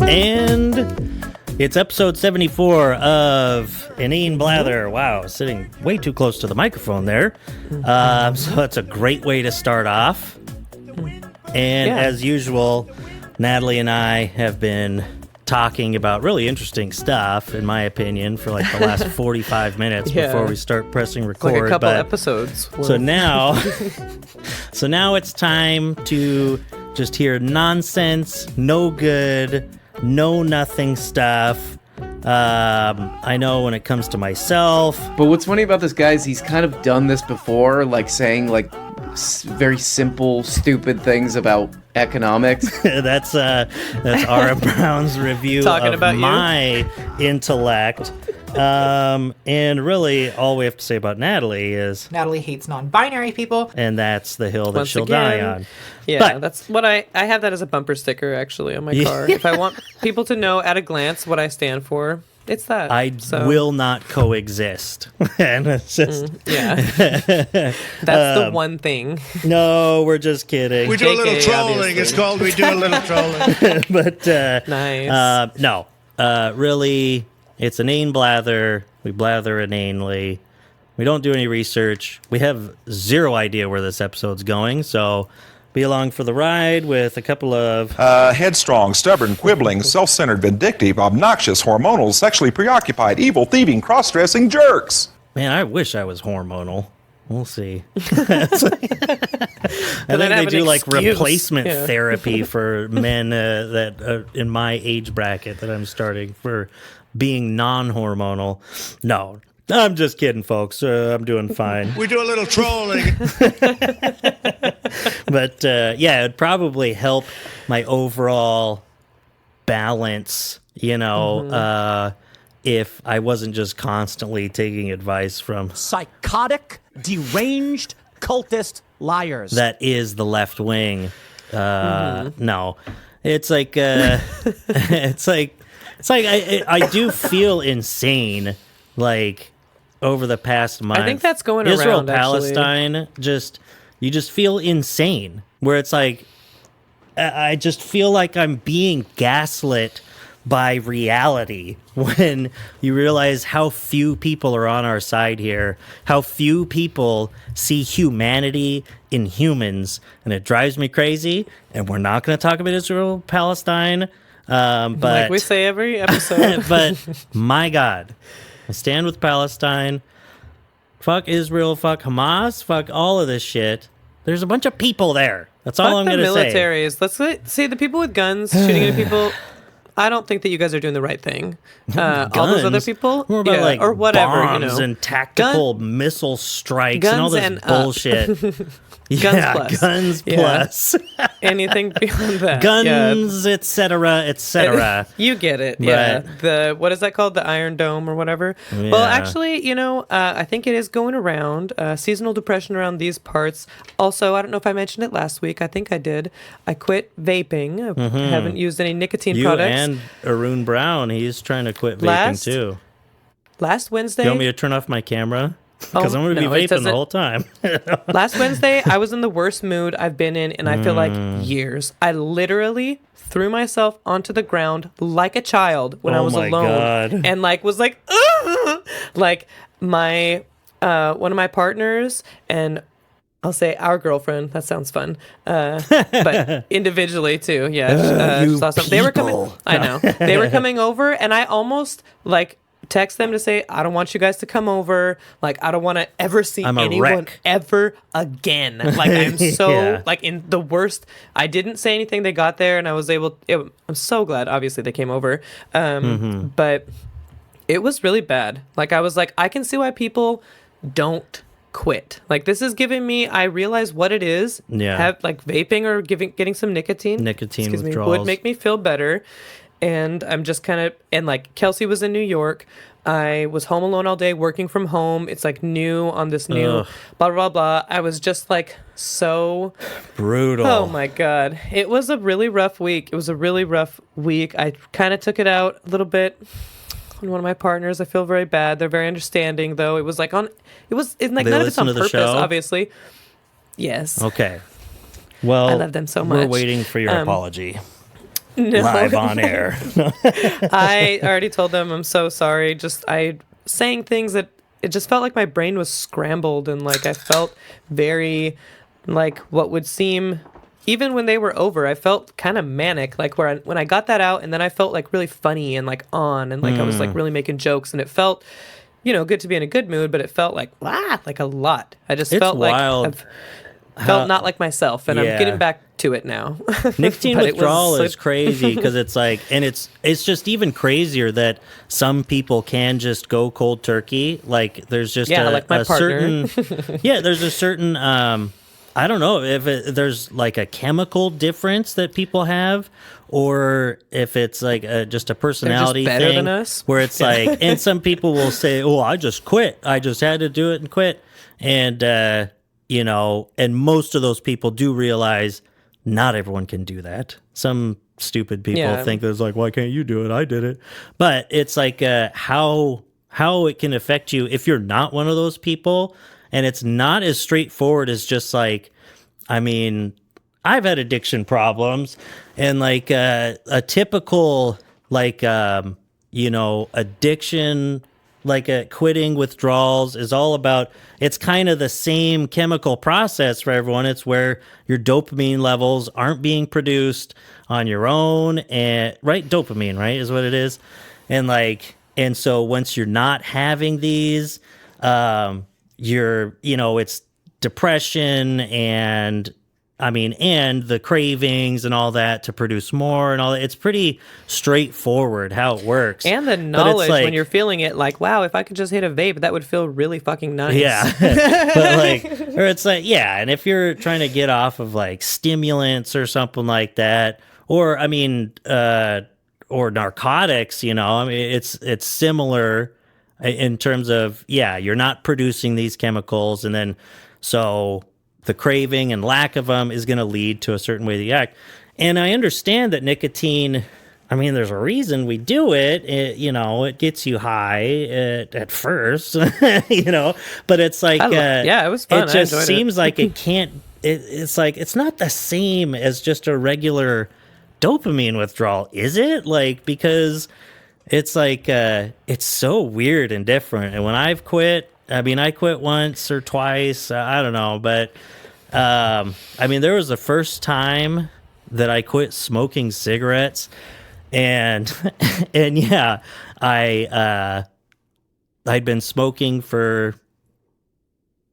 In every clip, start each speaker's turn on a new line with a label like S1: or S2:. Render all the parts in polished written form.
S1: And it's episode 74 of Inane Blather. Wow, sitting way too close to the microphone there. So that's a great way to start off. And as usual, Natalie and I have been talking about really interesting stuff, in my opinion, for like the last 45 minutes before we start pressing record.
S2: Like a couple episodes.
S1: So now, it's time to just hear nonsense, no good, no nothing stuff. I know when it comes to myself.
S3: But what's funny about this guy is he's kind of done this before, like saying like very simple, stupid things about economics.
S1: That's Ara Brown's review
S2: Talking
S1: of
S2: about
S1: my intellect. And really, all we have to say about Natalie is
S4: Natalie hates non-binary people.
S1: And that's the hill that
S2: Once
S1: she'll
S2: again,
S1: die on.
S2: Yeah,
S1: But-
S2: that's what I have that as a bumper sticker, actually, on my car. If I want people to know at a glance what I stand for, it's that.
S1: I will not coexist. And it's just...
S2: That's the one thing.
S1: No, we're just kidding.
S5: We do a little
S2: JK,
S5: trolling.
S2: obviously.
S5: It's called We Do a Little Trolling.
S1: But,
S2: Nice.
S1: no. Really, it's inane blather. We blather inanely. We don't do any research. We have zero idea where this episode's going, so be along for the ride with a couple of...
S6: headstrong, stubborn, quibbling, self-centered, vindictive, obnoxious, hormonal, sexually preoccupied, evil, thieving, cross-dressing jerks.
S1: Man, I wish I was hormonal. We'll see. I think they do like replacement therapy for men that in my age bracket that I'm starting for being non-hormonal. No, I'm just kidding, folks. I'm doing fine.
S5: We do a little trolling.
S1: But it'd probably help my overall balance, if I wasn't just constantly taking advice from
S7: psychotic, deranged, cultist liars.
S1: that is the left wing. No, it's like I do feel insane. Like over the past month,
S2: I think that's going
S1: Israel,
S2: around, actually.
S1: Palestine. You just feel insane. Where it's like I just feel like I'm being gaslit by reality when you realize how few people are on our side here, how few people see humanity in humans, and it drives me crazy. And we're not going to talk about Israel, Palestine, but
S2: like we say every episode.
S1: but my God, I stand with Palestine. Fuck Israel, fuck Hamas, fuck all of this shit. There's a bunch of people there. That's all I'm going to say.
S2: Militaries. Let's see the people with guns shooting at people. I don't think that you guys are doing the right thing. All those other people,
S1: More about like
S2: or whatever,
S1: bombs and tactical missile strikes and all this bullshit. Guns plus
S2: anything beyond that.
S1: Guns, etc., etc.
S2: You get it. Yeah. What is that called? The Iron Dome or whatever.
S1: Yeah.
S2: Well, actually, I think it is going around. Seasonal depression around these parts. Also, I don't know if I mentioned it last week. I think I did. I quit vaping. I haven't used any nicotine products.
S1: And Arun Brown, he's trying to quit vaping too.
S2: Last Wednesday.
S1: You want me to turn off my camera? Because I'm going to be vaping the whole time.
S2: Last Wednesday, I was in the worst mood I've been in, and I feel like years. I literally threw myself onto the ground like a child when I was alone.
S1: God.
S2: And was like, ugh! Like my one of my partners and I'll say our girlfriend. That sounds fun. But individually too. Yeah. Saw something. They were coming. I know. They were coming over, and I almost text them to say, I don't want you guys to come over. Like, I don't want to ever see anyone ever again. Like, I'm so, in the worst. I didn't say anything. They got there, and I was able, I'm so glad, obviously, they came over. But it was really bad. Like, I was like, I can see why people don't quit. Like, this is giving me, I realize what it is.
S1: Yeah.
S2: Have, vaping or getting some nicotine.
S1: Nicotine
S2: Excuse
S1: withdrawals.
S2: me, would make me feel better. And I'm just kind of, and Kelsey was in New York. I was home alone all day, working from home. It's new on this new blah, blah, blah. I was just so
S1: brutal.
S2: Oh my God. It was a really rough week. I kind of took it out a little bit on one of my partners. I feel very bad. They're very understanding though. It was none of it's on purpose, obviously. Yes.
S1: Okay. Well,
S2: I love them so much.
S1: We're waiting for your apology. live on air.
S2: I already told them I'm so sorry. I saying things that it just felt like my brain was scrambled, and like I felt very like what would seem, even when they were over, I felt kind of manic. Like when I got that out, and then I felt like really funny and like on, and like I was like really making jokes, and it felt, good to be in a good mood, but it felt like a lot. I just
S1: It's
S2: felt
S1: wild
S2: like felt not like myself, and I'm getting back to it now.
S1: Nicotine
S2: But it was
S1: withdrawal
S2: so-
S1: is crazy because it's like, and it's just even crazier that some people can just go cold turkey. Like there's just
S2: like my
S1: a
S2: partner.
S1: certain, there's a certain, I don't know if there's like a chemical difference that people have, or if it's like just a personality
S2: better
S1: thing
S2: than us?
S1: where it's like, and some people will say, "Oh, I just quit. I just had to do it and quit," and and most of those people do realize not everyone can do that. Some stupid people think there's like, why can't you do it? I did it. But it's like how it can affect you if you're not one of those people. And it's not as straightforward as just like, I mean, I've had addiction problems, and like a typical like, addiction, like quitting withdrawals is all about, it's kind of the same chemical process for everyone. It's where your dopamine levels aren't being produced on your own, and right, dopamine, right, is what it is. And so once you're not having these, it's depression and the cravings and all that to produce more and all that. It's pretty straightforward how it works.
S2: And the
S1: But it's
S2: knowledge
S1: like,
S2: when you're feeling it, like, wow, if I could just hit a vape, that would feel really fucking nice.
S1: yeah. But like, or it's like, yeah. And if you're trying to get off of like stimulants or something like that, or or narcotics, it's similar in terms of, you're not producing these chemicals. And then, so the craving and lack of them is going to lead to a certain way that you act. And I understand that nicotine, there's a reason we do it. It gets you high at first, but it's like,
S2: it was fun.
S1: It just seems like it can't, it's like, it's not the same as just a regular dopamine withdrawal, is it? Like, because it's like, it's so weird and different. And when I've quit, I quit once or twice, I don't know, but there was the first time that I quit smoking cigarettes, and I'd been smoking for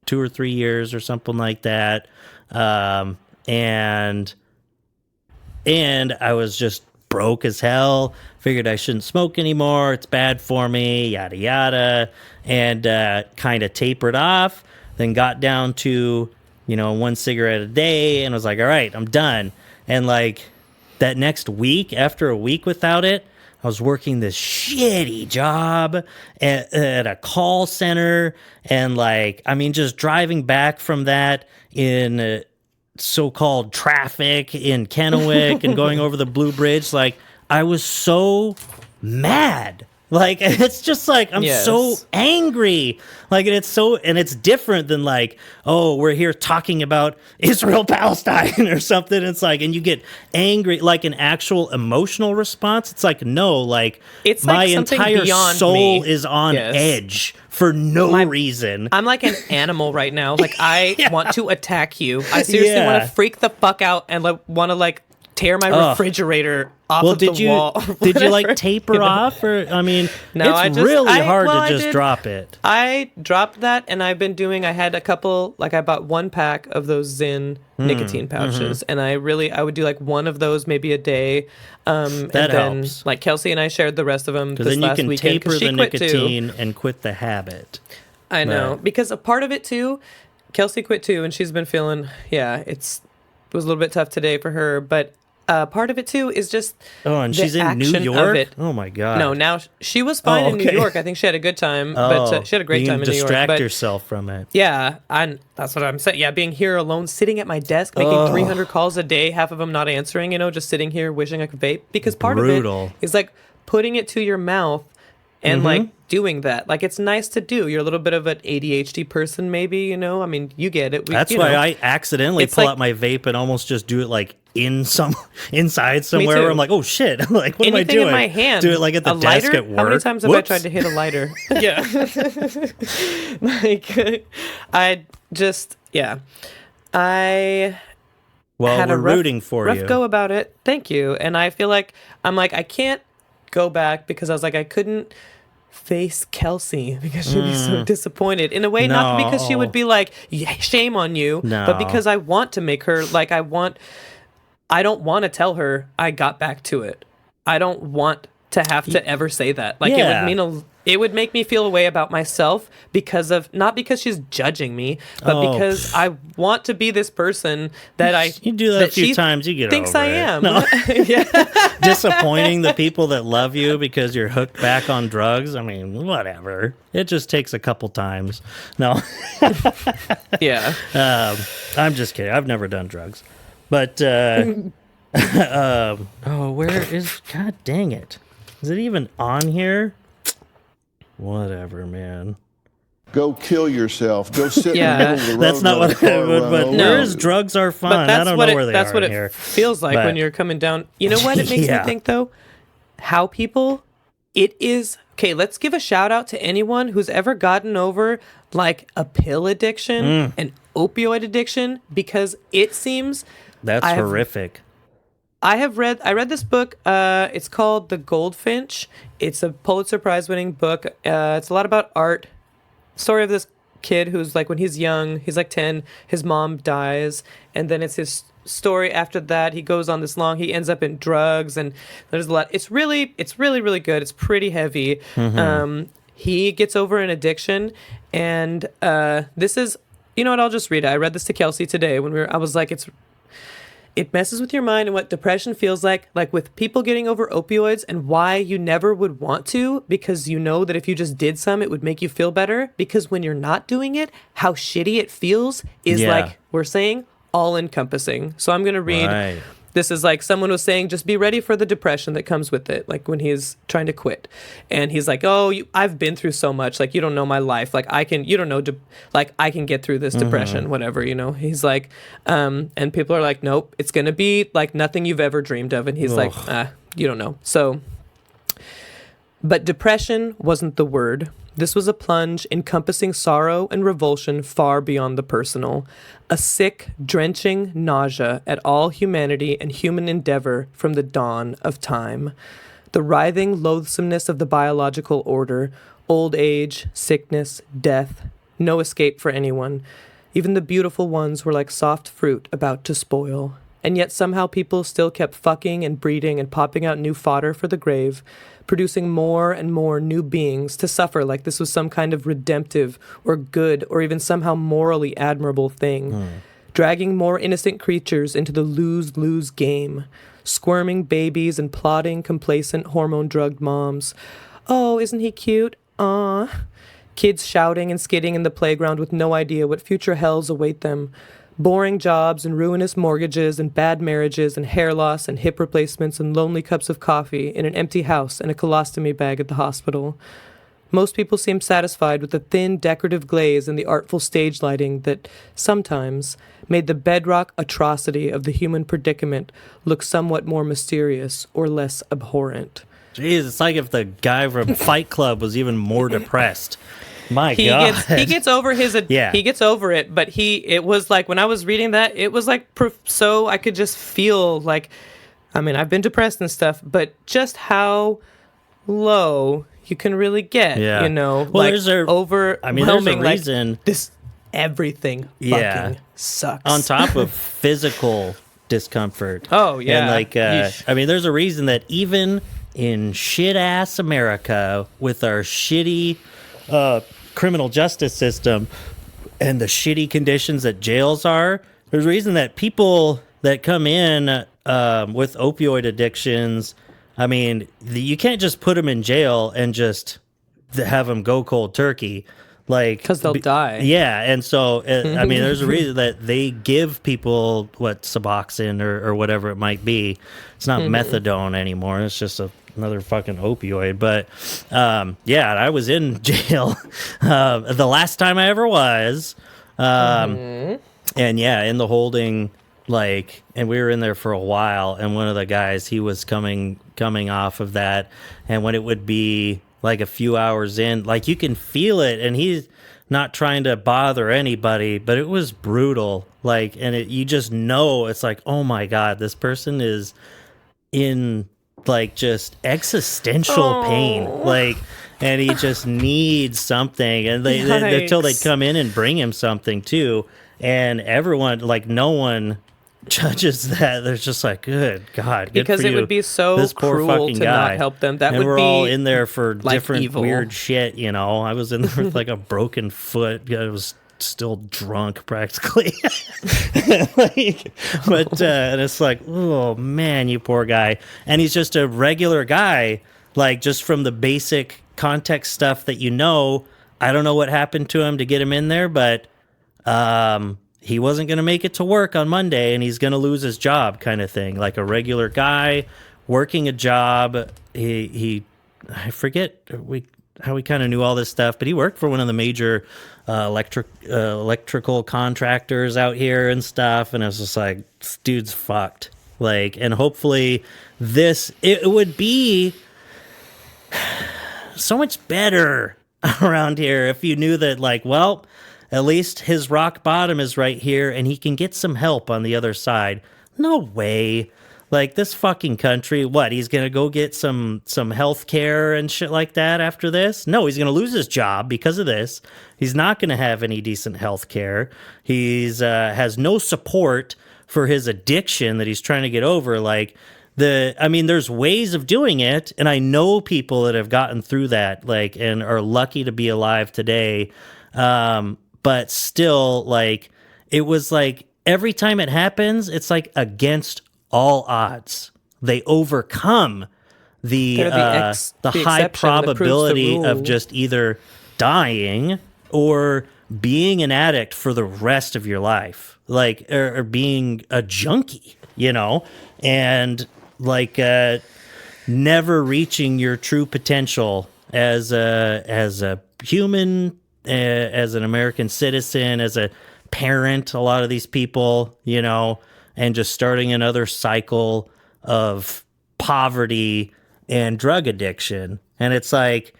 S1: 2 or 3 years or something like that, and I was just broke as hell. Figured I shouldn't smoke anymore. It's bad for me, yada yada, and kind of tapered off. Then got down to 1 cigarette a day, and was like, all right, I'm done. And like that next week, after a week without it, I was working this shitty job at a call center, and just driving back from that in so-called traffic in Kennewick and going over the Blue Bridge. Like, I was so mad. Like, it's just like, I'm so angry. Like, and it's different than like, oh, we're here talking about Israel, Palestine or something. It's like, and you get angry, like an actual emotional response. It's like, no, like,
S2: it's
S1: my
S2: like something
S1: entire
S2: beyond
S1: soul
S2: me.
S1: is on edge for no reason.
S2: I'm like an animal right now. Like, I want to attack you. I seriously want to freak the fuck out and want to tear my refrigerator off of the wall.
S1: Did you like taper off, or
S2: No,
S1: it's really hard to just drop it.
S2: I dropped that, and I've been doing. I had a couple. Like, I bought 1 pack of those Zyn nicotine pouches, and I would do like one of those maybe a day. And then
S1: helps.
S2: like Kelsey and I shared the rest of them
S1: Because
S2: this
S1: then you
S2: last
S1: can
S2: weekend,
S1: taper
S2: 'cause she
S1: the
S2: quit
S1: nicotine
S2: too.
S1: and quit the habit.
S2: I know,
S1: Right.
S2: because a part of it too. Kelsey quit too, and she's been feeling. Yeah, it was a little bit tough today for her, but. Part of it too is just
S1: and
S2: the
S1: she's in New
S2: action of
S1: York.
S2: it.
S1: Oh my god!
S2: No, now she was fine in New York. I think she had a good time, but she had a great time in New York.
S1: You can distract
S2: But
S1: yourself from it.
S2: yeah, that's what I'm saying. Yeah, being here alone, sitting at my desk, making 300 calls a day, half of them not answering. Just sitting here wishing I could vape, because part of it is like putting it to your mouth and like doing that. Like, it's nice to do. You're a little bit of an ADHD person, maybe. You get it.
S1: That's why I accidentally pull out my vape and almost just do it like inside somewhere
S2: too.
S1: where I'm like, oh shit, like what am I
S2: Anything
S1: doing?
S2: in my hand.
S1: Do it like at the
S2: A
S1: desk
S2: lighter?
S1: at work.
S2: How many times have
S1: Whoops.
S2: I tried to hit a lighter? Yeah. Like, I just, yeah. I
S1: Well,
S2: had
S1: we're
S2: a rough,
S1: rooting for
S2: rough
S1: you.
S2: go about it. Thank you. And I feel like, I'm like, I can't go back because I was like, I couldn't face Kelsey because she'd be so disappointed. In a way, not because she would be like, yeah, shame on you, but because I want to make her, like, I don't want to tell her I got back to it. I don't want to have to ever say that. Like,
S1: Yeah.
S2: it would make me feel a way about myself because of, not because she's judging me, but because I want to be this person that I
S1: You do that a few
S2: she
S1: times, you get
S2: thinks
S1: over
S2: I
S1: it.
S2: am.
S1: No.
S2: Yeah.
S1: Disappointing the people that love you because you're hooked back on drugs. I mean, whatever. It just takes a couple times. No,
S2: Yeah.
S1: I'm just kidding. I've never done drugs. But, oh, where is, God dang it. Is it even on here? Whatever, man.
S8: Go kill yourself. Go sit
S2: Yeah.
S8: in the middle of the road.
S1: That's not
S8: and
S1: what
S8: let a car
S1: I would,
S8: run
S1: but
S8: over
S1: where
S8: you.
S1: is drugs are fun?
S2: But that's
S1: I don't
S2: what
S1: know where they
S2: that's
S1: are
S2: what
S1: in
S2: it
S1: here.
S2: feels like
S1: But-
S2: when you're coming down. You know what it makes
S1: Yeah.
S2: me think though? How people, it is, okay, let's give a shout out to anyone who's ever gotten over like a pill addiction, an opioid addiction, because it seems
S1: That's
S2: I have-
S1: horrific.
S2: I read this book. It's called The Goldfinch. It's a Pulitzer Prize winning book. It's a lot about art. Story of this kid who's like, when he's young, he's like 10, his mom dies, and then it's his story after that. He goes on this long, he ends up in drugs, and there's a lot. It's really good. It's pretty heavy. He gets over an addiction, and this is, you know what, I'll just read it. I read this to Kelsey today when I was like, it messes with your mind and what depression feels like with people getting over opioids, and why you never would want to, because you know that if you just did some, it would make you feel better. Because when you're not doing it, how shitty it feels is like we're saying all encompassing. So I'm going to read.
S1: Right.
S2: This is like someone was saying, just be ready for the depression that comes with it. Like when he's trying to quit, and he's like, "Oh, I've been through so much. Like you don't know my life. Like you don't know. Like I can get through this depression, whatever. You know." He's like, and people are like, "Nope, it's gonna be like nothing you've ever dreamed of." And he's like, "You don't know." So, but depression wasn't the word. This was a plunge encompassing sorrow and revulsion far beyond the personal, a sick, drenching nausea at all humanity and human endeavor from the dawn of time. The writhing loathsomeness of the biological order, old age, sickness, death, no escape for anyone. Even the beautiful ones were like soft fruit about to spoil. And yet somehow people still kept fucking and breeding and popping out new fodder for the grave, producing more and more new beings to suffer like this was some kind of redemptive or good or even somehow morally admirable thing. Dragging more innocent creatures into the lose-lose game. Squirming babies and plodding, complacent, hormone-drugged moms. Oh, isn't he cute? Aw. Kids shouting and skidding in the playground with no idea what future hells await them. Boring jobs and ruinous mortgages and bad marriages and hair loss and hip replacements and lonely cups of coffee in an empty house and a colostomy bag at the hospital. Most people seem satisfied with the thin decorative glaze and the artful stage lighting that sometimes made the bedrock atrocity of the human predicament look somewhat more mysterious or less abhorrent.
S1: Jeez, it's like if the guy from Fight Club was even more depressed. My God.
S2: He gets over his
S1: Yeah.
S2: he gets over it, but it was like when I was reading that, it was like so I could just feel like, I mean, I've been depressed and stuff, but just how low you can really get,
S1: Yeah.
S2: you know,
S1: Well,
S2: like
S1: there's a
S2: overwhelming, like,
S1: reason.
S2: this everything
S1: Yeah.
S2: fucking sucks.
S1: On top of physical discomfort.
S2: Oh, yeah.
S1: And like,
S2: Yeesh.
S1: I mean, there's a reason that even in shit ass America with our shitty criminal justice system and the shitty conditions that jails are, there's a reason that people that come in with opioid addictions, I mean, you can't just put them in jail and just have them go cold turkey. Like,
S2: because they'll die.
S1: Yeah, and so I mean, there's a reason that they give people Suboxone or whatever it might be. It's not methadone anymore. It's just another fucking opioid. But yeah, I was in jail the last time I ever was, and yeah, in the holding like, and we were in there for a while, and one of the guys, he was coming off of that, and when it would be like a few hours in, like you can feel it, and he's not trying to bother anybody, but it was brutal. Like, and you just know, it's like, oh my God, this person is in like just existential pain. Like, and he just needs something. And they until they'd come in and bring him something too. And everyone, like, no one judges that. They're just like, good God, good
S2: because
S1: for
S2: it
S1: you.
S2: would be so
S1: This poor
S2: cruel
S1: fucking
S2: to
S1: guy.
S2: not help them. That
S1: and
S2: would
S1: we're
S2: be
S1: all in there for
S2: like
S1: different
S2: evil.
S1: weird shit, you know. I was in there with like a broken foot. I was still drunk practically. Like, but and it's like, oh man, you poor guy. And he's just a regular guy, like just from the basic context stuff that you know. I don't know what happened to him to get him in there, but he wasn't going to make it to work on Monday, and he's going to lose his job, kind of thing. Like a regular guy working a job. He I forget how we kind of knew all this stuff, but he worked for one of the major electrical contractors out here and stuff. And I was just like, this dude's fucked. Like, and hopefully it would be so much better around here if you knew that, like, well, at least his rock bottom is right here and he can get some help on the other side. No way. Like, this fucking country, what, he's gonna go get some health care and shit like that after this? No, he's gonna lose his job because of this. He's not gonna have any decent health care. He's has no support for his addiction that he's trying to get over. Like, there's ways of doing it, and I know people that have gotten through that, like, and are lucky to be alive today. But still, like, it was like every time it happens, it's like against all odds. They overcome the high
S2: exception that proves the
S1: probability
S2: rule.
S1: of just either dying or being an addict for the rest of your life, like, or being a junkie, you know, and like never reaching your true potential as a human, as an American citizen, as a parent, a lot of these people, you know, and just starting another cycle of poverty and drug addiction. And it's like,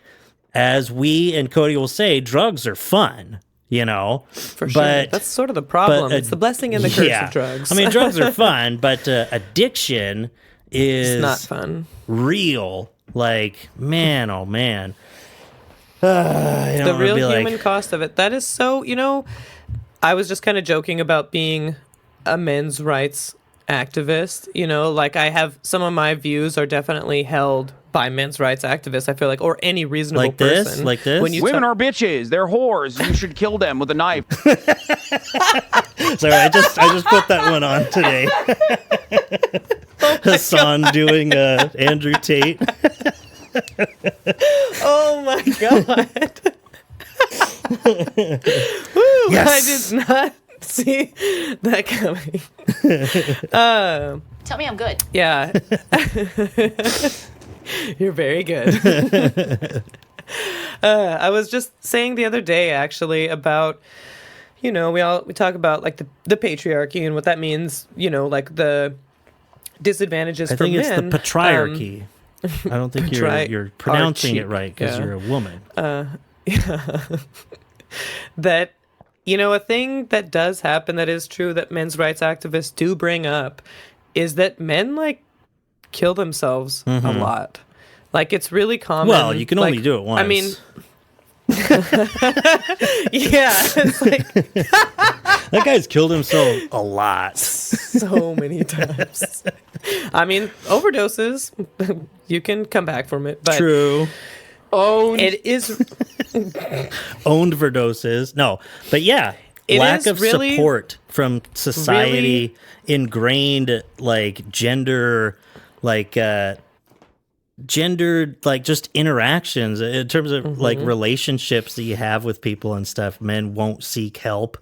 S1: as we and Cody will say, drugs are fun, you know.
S2: For sure.
S1: But
S2: that's sort of the problem. It's the blessing and the curse
S1: yeah.
S2: of drugs.
S1: I mean, drugs are fun, but addiction is
S2: it's not fun.
S1: real. Like, man, oh man.
S2: The real human cost of it. That is so, you know, I was just kind of joking about being a men's rights activist, you know, like I have some of my views are definitely held by men's rights activists, I feel like, or any reasonable
S1: like this,
S2: person.
S1: like this.
S2: When you
S9: Women are bitches. They're whores. You should kill them with a knife.
S1: Sorry, I just put that one on today. Hassan doing Andrew Tate.
S2: Oh my god. Woo,
S1: Yes.
S2: I did not see that coming.
S10: Tell me I'm good.
S2: Yeah. You're very good. I was just saying the other day, actually, about, you know, we talk about like the patriarchy and what that means, you know, like the disadvantages for men.
S1: I think it's the patriarchy. I don't think you're pronouncing it right because you're a woman.
S2: That, you know, a thing that does happen that is true that men's rights activists do bring up is that men, like, kill themselves a lot. Like, it's really common.
S1: Well, you can only
S2: like,
S1: do it once.
S2: I mean, yeah, it's like
S1: that guy's killed himself a lot.
S2: so many times. I mean, overdoses, you can come back from it. But
S1: True.
S2: It is
S1: Owned overdoses. No, but yeah,
S2: It
S1: lack
S2: is
S1: of
S2: really-
S1: support from society, ingrained like gendered like just interactions in terms of like relationships that you have with people and stuff. Men won't seek help.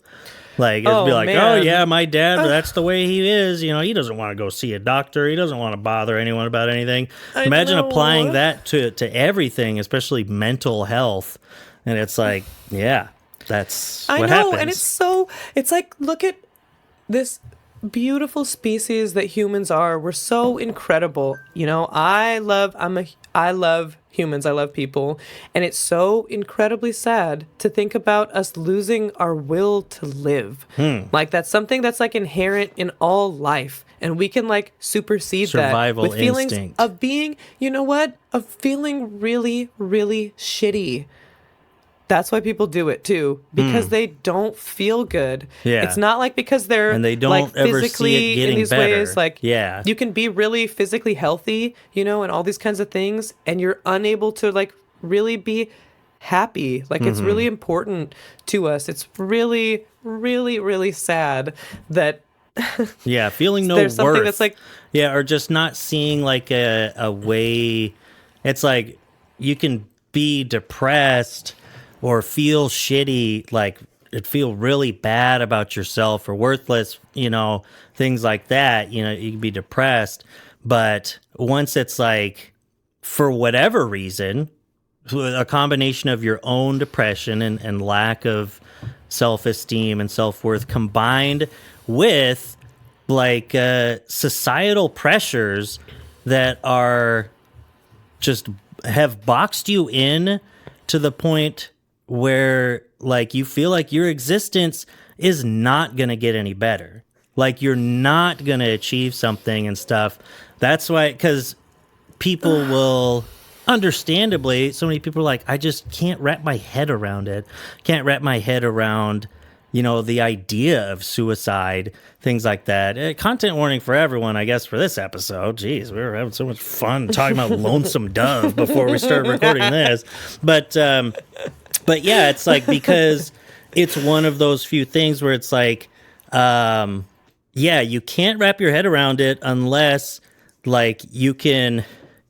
S1: Like, it'd be like,
S2: man.
S1: oh yeah, my dad, that's the way he is. You know, he doesn't want to go see a doctor. He doesn't want to bother anyone about anything. Imagine
S2: know.
S1: applying that to everything, especially mental health. And it's like, yeah, that's
S2: I
S1: what
S2: know,
S1: happens.
S2: and it's like, look at this beautiful species that humans are. We're so incredible. You know, I love humans. I love people. And it's so incredibly sad to think about us losing our will to live. Like that's something that's like inherent in all life. And we can like supersede
S1: Survival
S2: that with feelings
S1: instinct.
S2: of being, you know what? Of feeling really, really shitty. That's why people do it too, because they don't feel good.
S1: Yeah.
S2: It's not like because they're
S1: And they don't
S2: like
S1: ever see
S2: physically
S1: it getting
S2: in these
S1: better.
S2: ways. Like
S1: Yeah.
S2: you can be really physically healthy, you know, and all these kinds of things, and you're unable to like really be happy. Like it's really important to us. It's really, really, really sad that
S1: Yeah, feeling no
S2: there's something
S1: worth.
S2: that's like
S1: yeah, or just not seeing like a way. It's like you can be depressed or feel shitty, like it feel really bad about yourself or worthless, you know, things like that. You know, you can be depressed, but once it's like, for whatever reason, a combination of your own depression and lack of self-esteem and self-worth combined with like societal pressures that are just have boxed you in to the point where like you feel like your existence is not going to get any better. Like you're not going to achieve something and stuff. That's why, because people will, understandably, so many people are like, I just can't wrap my head around it. Can't wrap my head around, you know, the idea of suicide, things like that. Content warning for everyone, I guess, for this episode. Jeez, we were having so much fun talking about Lonesome Dove before we started recording this. But yeah, it's like, because it's one of those few things where it's like, yeah, you can't wrap your head around it unless like you can,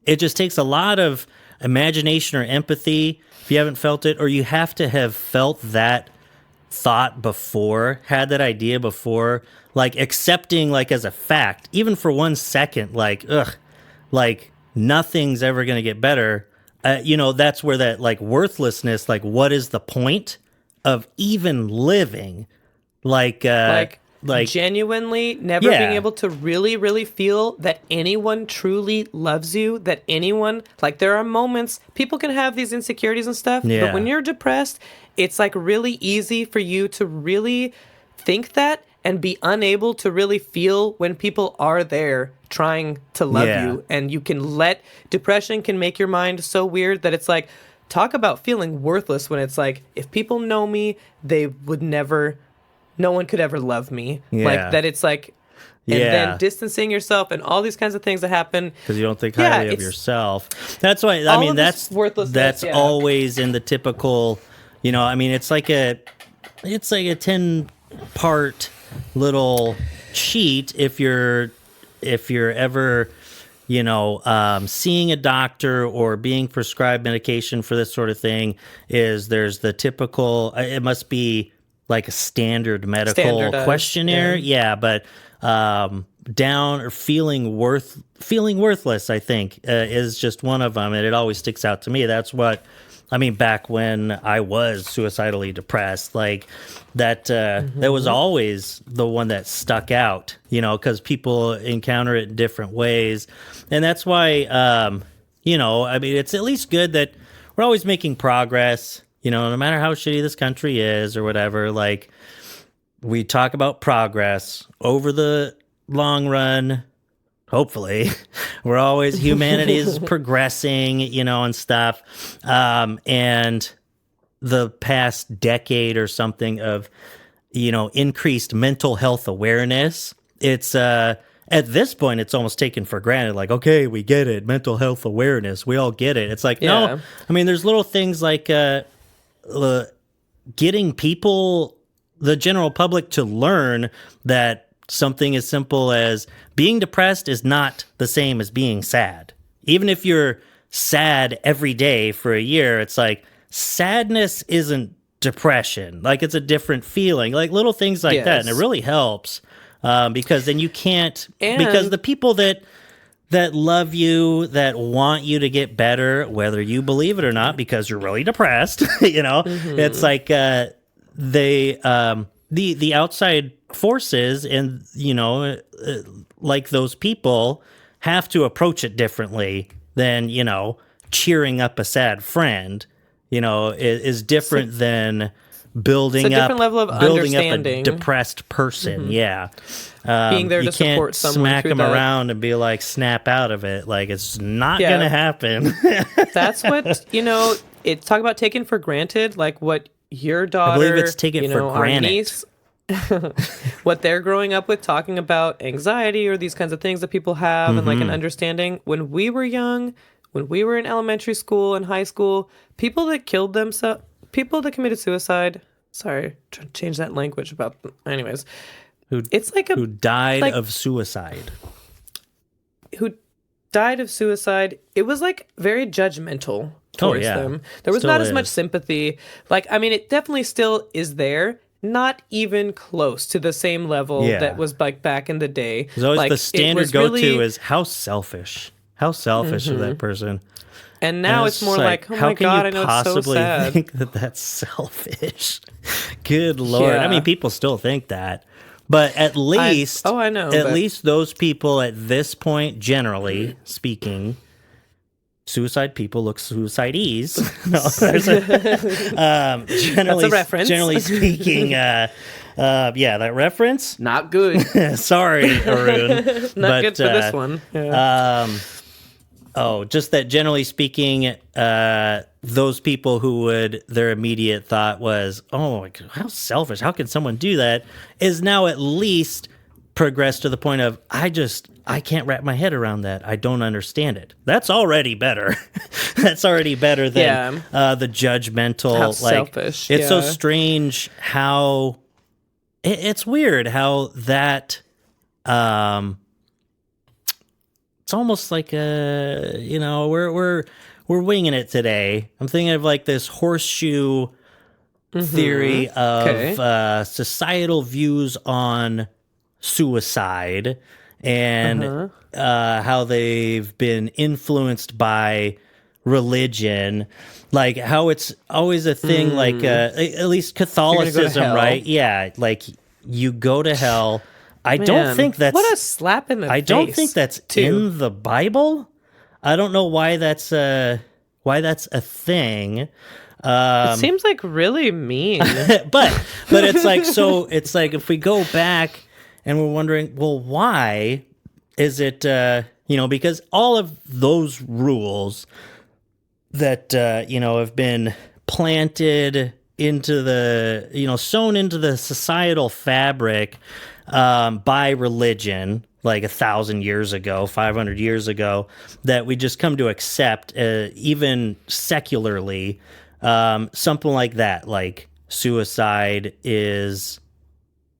S1: it just takes a lot of imagination or empathy if you haven't felt it, or you have to have felt that thought before, had that idea before, like accepting like as a fact, even for 1 second, like, ugh, like nothing's ever going to get better. You know, that's where that like worthlessness, like what is the point of even living? Like
S2: genuinely never
S1: Yeah.
S2: being able to really, really feel that anyone truly loves you, that anyone, like there are moments, people can have these insecurities and stuff,
S1: Yeah.
S2: but when you're depressed, it's like really easy for you to really think that and be unable to really feel when people are there trying to love
S1: Yeah.
S2: you. And you can let, depression can make your mind so weird that it's like, talk about feeling worthless when it's like, if people know me, they would never, no one could ever love me.
S1: Yeah.
S2: Like that it's like, and
S1: Yeah.
S2: then distancing yourself and all these kinds of things that happen.
S1: because you don't think
S2: Yeah,
S1: highly of
S2: it's-
S1: yourself. That's why, I
S2: all
S1: mean,
S2: of this
S1: that's
S2: worthlessness,
S1: that's
S2: yeah.
S1: always in the typical, you know, I mean, it's like a 10-part little cheat if you're ever, you know, seeing a doctor or being prescribed medication for this sort of thing. Is there's the typical, it must be like a standard medical
S2: Standardized,
S1: questionnaire, yeah, but down or feeling worthless, I think, is just one of them, and it always sticks out to me. That's what I mean. Back when I was suicidally depressed, like that, that was always the one that stuck out, you know, because people encounter it in different ways, and that's why, you know, I mean, it's at least good that we're always making progress. You know, no matter how shitty this country is or whatever, like we talk about progress over the long run. Hopefully, we're always, humanity is progressing, you know, and stuff. And the past decade or something of, you know, increased mental health awareness, it's, at this point, it's almost taken for granted. Like, okay, we get it. Mental health awareness. We all get it. It's like,
S2: Yeah.
S1: no, I mean, there's little things like, getting people, the general public, to learn that something as simple as being depressed is not the same as being sad. Even if you're sad every day for a year, it's like sadness isn't depression. Like it's a different feeling, like little things like that. And it
S2: Yes.
S1: really helps because then you can't, because
S2: And-
S1: the people that love you, that want you to get better, whether you believe it or not, because you're really depressed, you know, it's like they the outside forces and like those people have to approach it differently than cheering up a sad friend. Is different than building
S2: It's a different level of
S1: building up a
S2: understanding.
S1: depressed person. Yeah,
S2: Being there
S1: you
S2: to
S1: can't
S2: support someone
S1: smack
S2: through
S1: them
S2: that.
S1: around and be like, snap out of it. Like, it's not
S2: Yeah.
S1: gonna happen.
S2: That's what it's talk about taken for granted, like what your daughter,
S1: believe it's take it for
S2: our
S1: granted.
S2: niece, what they're growing up with, talking about anxiety or these kinds of things that people have, and like an understanding. When we were young, when we were in elementary school and high school, people that killed themselves, people that committed suicide. Sorry, trying to change that language about. Anyways, it's like
S1: who died
S2: like-
S1: of suicide.
S2: who died of suicide, it was like very judgmental towards
S1: yeah.
S2: them. There was
S1: Still
S2: not as much
S1: is.
S2: sympathy. Like, I mean, it definitely still is there. Not even close to the same level
S1: Yeah.
S2: that was like back in the day.
S1: There's always
S2: like,
S1: the
S2: it
S1: standard
S2: was
S1: go-to
S2: really-
S1: is how selfish. How selfish of that person.
S2: and now
S1: And
S2: it's more like, oh
S1: how
S2: my
S1: can
S2: god,
S1: you
S2: I know it's so
S1: possibly
S2: sad.
S1: think that that's selfish? Good Lord. I
S2: Yeah.
S1: mean, people still think that. But at least,
S2: I know,
S1: at
S2: but-
S1: least those people at this point, generally speaking, suicide people look suicides. No, there's generally,
S2: reference.
S1: Generally speaking, yeah, that reference.
S3: Not good.
S1: Sorry, Arun.
S2: Not good for this one. Yeah.
S1: Just that generally speaking, those people who their immediate thought was, oh, like, how selfish, how can someone do that, is now at least progressed to the point of, I can't wrap my head around that. I don't understand it. That's already better. That's already better than the judgmental,
S2: How
S1: like,
S2: selfish,
S1: it's so
S2: yeah.
S1: strange how, it's weird how that, it's almost like we're winging it today. I'm thinking of like this horseshoe theory of
S2: Okay.
S1: societal views on suicide and how they've been influenced by religion, like how it's always a thing, like at least Catholicism,
S2: hell.
S1: right? Yeah, like you go to hell. I don't
S2: Man,
S1: think that's
S2: what a slap in the face.
S1: I don't think that's
S2: too.
S1: in the Bible. I don't know why that's a thing.
S2: It seems like really mean.
S1: But it's like, so it's like if we go back and we're wondering, well, why is it because all of those rules that have been planted into the sewn into the societal fabric by religion, like 1,000 years ago, 500 years ago, that we just come to accept, even secularly, something like that, like suicide is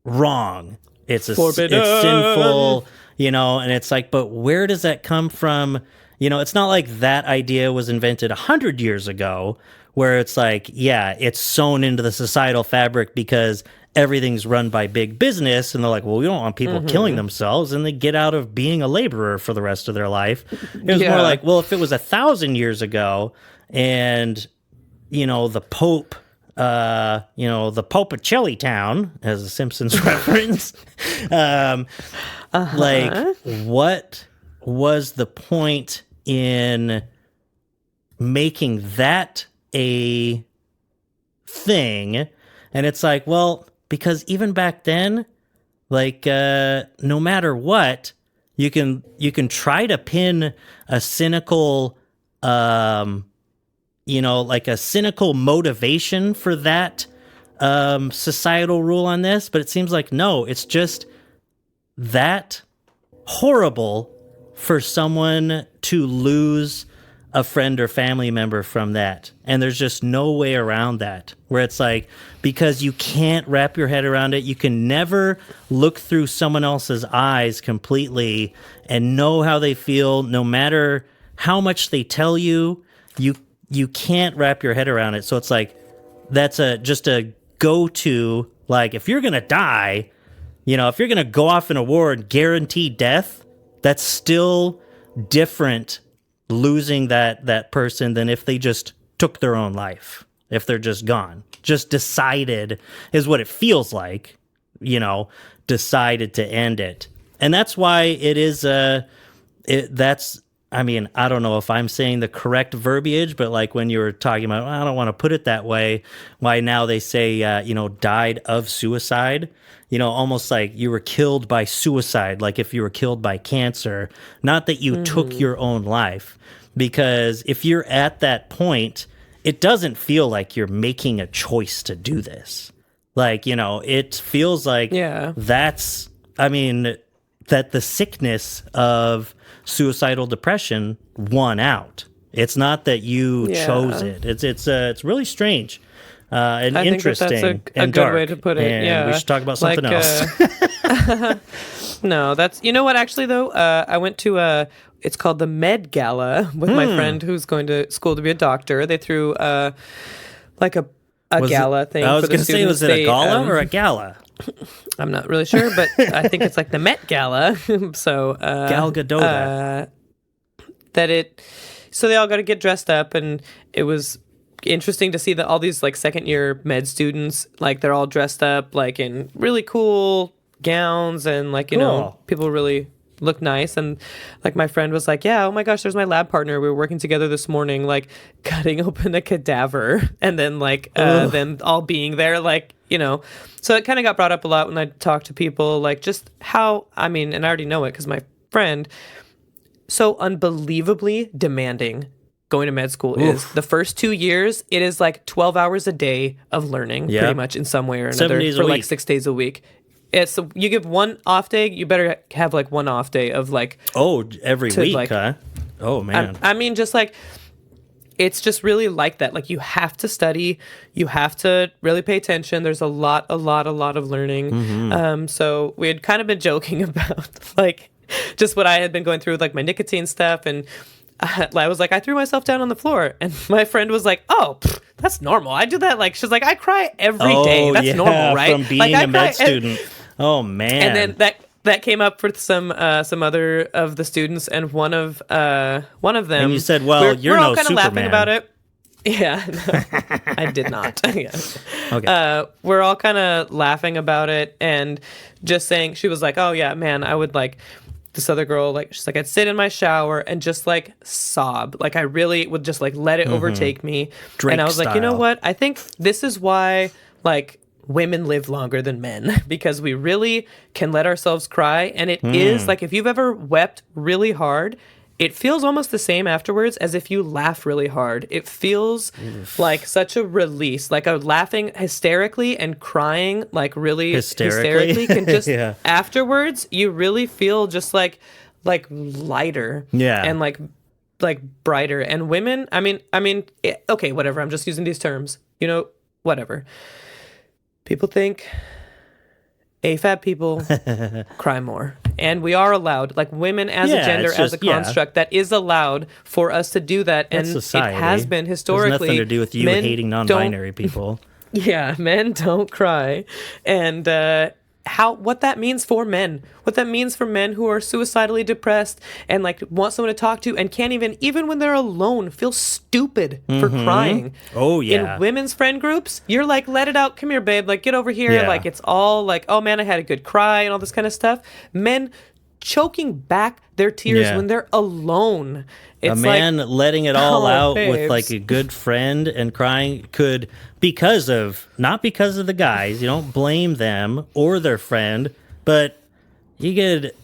S1: wrong. It's
S2: Forbidden.
S1: It's sinful, and it's like, but where does that come from? It's not like that idea was invented 100 years ago, where it's like, yeah, it's sewn into the societal fabric because everything's run by big business, and they're like, well, we don't want people killing themselves, and they get out of being a laborer for the rest of their life. It was more like, well, if it was 1,000 years ago, and the Pope, the Pope of Town, as a Simpsons reference, like, what was the point in making that a thing? And it's like, well, because even back then, like, no matter what, you can try to pin a cynical, like a cynical motivation for that societal rule on this, but it seems like, no, it's just that horrible for someone to lose a friend or family member from that. And there's just no way around that, where it's like, because you can't wrap your head around it, you can never look through someone else's eyes completely and know how they feel, no matter how much they tell you, you can't wrap your head around it. So it's like, that's just a go-to, like, if you're gonna die, if you're gonna go off in a war and guarantee death, that's still different losing that person than if they just took their own life, if they're just gone, just decided, is what it feels like. decided to end it. And that's why it is I mean, I don't know if I'm saying the correct verbiage, but like when you were talking about, I don't want to put it that way, why now they say, died of suicide, almost like you were killed by suicide, like if you were killed by cancer, not that you took your own life. Because if you're at that point, it doesn't feel like you're making a choice to do this. Like, it feels like that the sickness of suicidal depression won out. It's not that you chose it. It's really strange and
S2: I
S1: interesting
S2: think that's a
S1: and
S2: good
S1: dark.
S2: way to put it.
S1: And we should talk about something else.
S2: No, that's what. Actually, though, I went to it's called the Med Gala with my friend who's going to school to be a doctor. They threw like a gala thing.
S1: I was
S2: going to
S1: say, was it a gala or a gala?
S2: I'm not really sure, but I think it's like the Met Gala. So
S1: Gal Gadot.
S2: So they all got to get dressed up, and it was interesting to see that all these like second year med students, like they're all dressed up like in really cool gowns, and like people really look nice. And like my friend was like, yeah, oh my gosh, there's my lab partner, we were working together this morning, like cutting open a cadaver, and then like them all being there, like so it kind of got brought up a lot when I talked to people, like just how, and I already know it because my friend so unbelievably demanding going to med school is. The first 2 years, it is like 12 hours a day of learning, pretty much in some way or another, for like 6 days a week. It's you give one off day, you better have like one off day of like
S1: every week, like, huh? Oh man.
S2: Just like it's just really like that. Like you have to study, you have to really pay attention. There's a lot of learning. So we had kind of been joking about like just what I had been going through with like my nicotine stuff, and I was like, I threw myself down on the floor, and my friend was like, "Oh, that's normal. I do that." Like she's like, "I cry every day. That's normal, right?"
S1: From being a med student. Oh man.
S2: And then that came up for some other of the students, and one of them.
S1: And you said, "Well, you're
S2: we're all
S1: no
S2: kind of
S1: Superman."
S2: laughing about it. Yeah, no, I did not. Yeah.
S1: Okay.
S2: We're all kind of laughing about it, and just saying, she was like, "Oh yeah, man, I would like." This other girl, like, she's like, I'd sit in my shower and just like sob. Like, I really would just like let it overtake me.
S1: Drake
S2: and I was like, you know
S1: style.
S2: what? I think this is why like women live longer than men, because we really can let ourselves cry. And it is like, if you've ever wept really hard, it feels almost the same afterwards as if you laugh really hard. It feels like such a release, like a laughing hysterically and crying like really hysterically can just afterwards you really feel just like lighter and like brighter. And women, okay, whatever. I'm just using these terms, whatever. People think AFAB people cry more. And we are allowed, like women as a gender, as a construct, that is allowed for us to do that.
S1: That's
S2: and
S1: society.
S2: It has been historically.
S1: There's nothing to do with you hating non-binary people.
S2: Yeah, men don't cry. And what that means for men. What that means for men who are suicidally depressed and like want someone to talk to and can't even when they're alone, feel stupid for crying.
S1: Oh yeah.
S2: In women's friend groups, you're like, let it out. Come here, babe. Like, get over here.
S1: Yeah.
S2: Like, it's all like, oh man, I had a good cry and all this kind of stuff. Men choking back their tears when they're alone. It's
S1: a man
S2: like,
S1: letting it all out with
S2: babes.
S1: like a good friend and crying could, not because of the guys, you don't blame them or their friend, but you could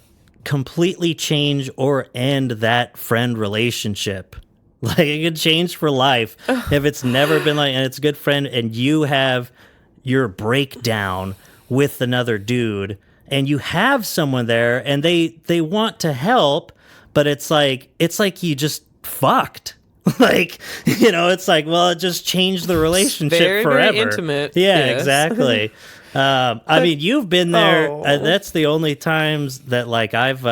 S1: completely change or end that friend relationship. Like it could change for life if it's never been like, and it's a good friend and you have your breakdown with another dude and you have someone there and they want to help, but it's like you just fucked. Like, it's like, well, it just changed the relationship
S2: very,
S1: forever.
S2: very intimate.
S1: Yeah,
S2: Yes.
S1: exactly. I mean, you've been there. That's the only times that like I've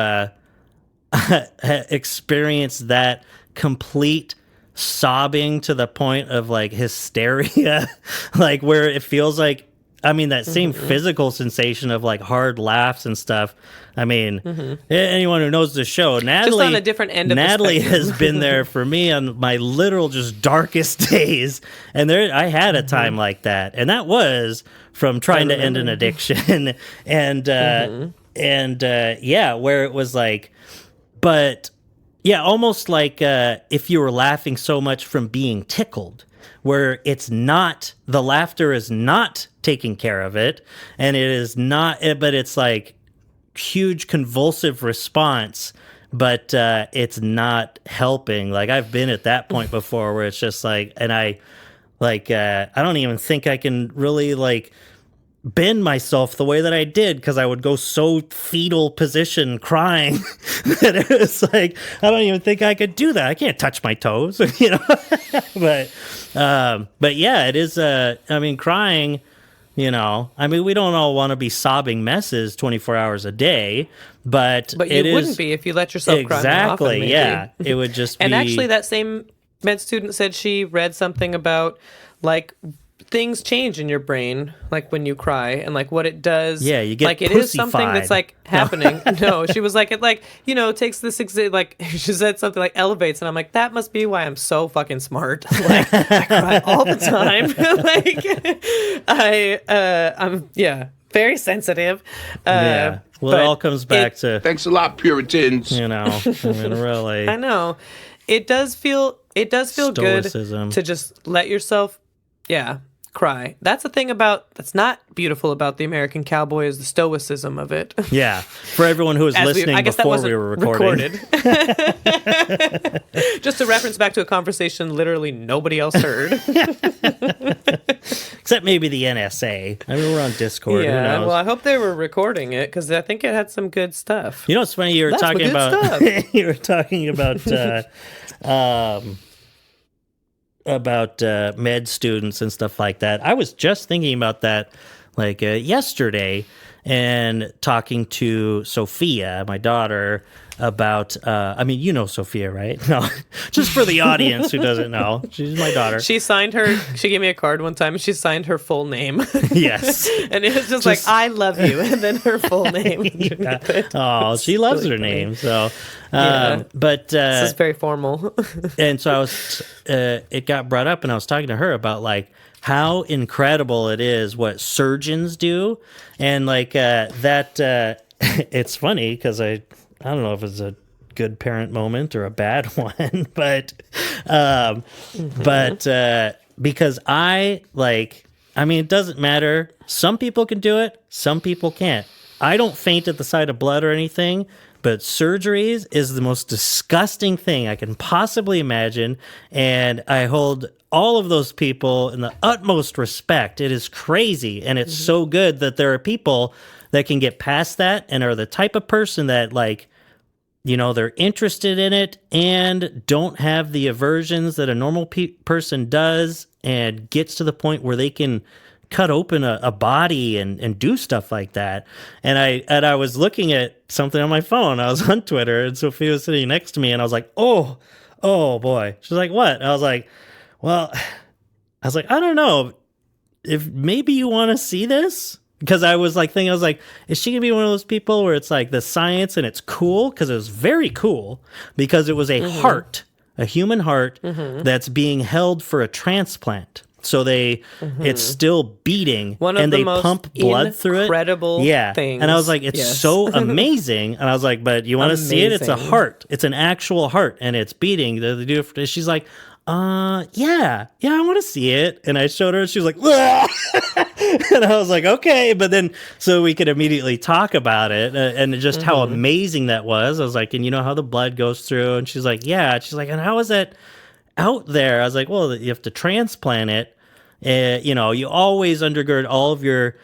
S1: experienced that complete sobbing to the point of like hysteria, like where it feels like I mean, that same physical sensation of like hard laughs and stuff. I mean, anyone who knows the show, Natalie,
S2: on a different end of the
S1: Natalie
S2: spectrum.
S1: has been there for me on my literal just darkest days. And I had a time like that. And that was from trying to end an addiction. And, where it was like, but yeah, almost like if you were laughing so much from being tickled, where it's not, the laughter is not taking care of it, and it is not, but it's like huge convulsive response, but it's not helping. Like I've been at that point before where it's just like, and I don't even think I can really like bend myself the way that I did because I would go so fetal position crying that it was like I don't even think I could do that. I can't touch my toes, you know. but yeah, it is. I mean, crying. You know, I mean, we don't all want to be sobbing messes 24 hours a day, but
S2: you wouldn't be if you let yourself cry more often,
S1: exactly.
S2: maybe.
S1: Yeah, it would just be.
S2: And actually, that same med student said she read something about like things change in your brain, like when you cry, and like what it does.
S1: Yeah, you get
S2: like it is something that's like happening. No, she was like it like takes this like she said something like elevates, and I'm like that must be why I'm so fucking smart. Like I cry all the time. Like I'm very sensitive.
S1: Yeah. Well, it all comes back to
S5: Thanks a lot, Puritans.
S1: you know. I mean, really.
S2: I know it does feel
S1: Stoicism.
S2: good to just let yourself cry. That's the thing that's not beautiful about the American cowboy is the stoicism of it.
S1: Yeah, for everyone who was listening before we were recording.
S2: Just to reference back to a conversation literally nobody else heard.
S1: Except maybe the NSA. I mean, we're on Discord. Who knows?
S2: Well, I hope they were recording it because I think it had some good stuff.
S1: You know, it's funny you were
S2: That's
S1: talking
S2: good
S1: about.
S2: stuff.
S1: You were talking about med students and stuff like that. I was just thinking about that like yesterday and talking to Sophia, my daughter, about I mean, you know Sophia, right? No, just for the audience who doesn't know, she's my daughter.
S2: She gave me a card one time and she signed her full name.
S1: Yes.
S2: And it was just like I love you and then her full name.
S1: Oh, she loves
S2: really
S1: her
S2: funny.
S1: name. So
S2: Yeah.
S1: but
S2: This is very formal.
S1: and so I was it got brought up and I was talking to her about like how incredible it is what surgeons do, and like that it's funny because I don't know if it's a good parent moment or a bad one, but because I mean, it doesn't matter. Some people can do it, some people can't. I don't faint at the sight of blood or anything, but surgeries is the most disgusting thing I can possibly imagine, and I hold all of those people in the utmost respect. It is crazy, and it's so good that there are people that can get past that and are the type of person that, like, you know, they're interested in it and don't have the aversions that a normal person does, and gets to the point where they can cut open a body and do stuff like that. And I was looking at something on my phone. I was on Twitter, and Sophia was sitting next to me, and I was like, oh boy. She's like, what? And I was like, I don't know if maybe you want to see this. Because I was like thinking, is she going to be one of those people where it's like the science and it's cool? Because it was very cool, because it was a heart, a human heart that's being held for a transplant. So it's still beating,
S2: One of
S1: and
S2: the
S1: they
S2: most
S1: pump blood through it.
S2: incredible things.
S1: And I was like, it's
S2: Yes.
S1: so amazing. And I was like, but you want to see it? It's a
S2: Amazing.
S1: heart. It's an actual heart, and it's beating. They do it for, she's like, yeah, I want to see it. And I showed her, and she was like, "Wah!" And I was like, okay. But then, so we could immediately talk about it and just how amazing that was. I was like, and you know how the blood goes through? And she's like, yeah. And she's like, and how is that out there? I was like, well, you have to transplant it. You know, you always undergird all of your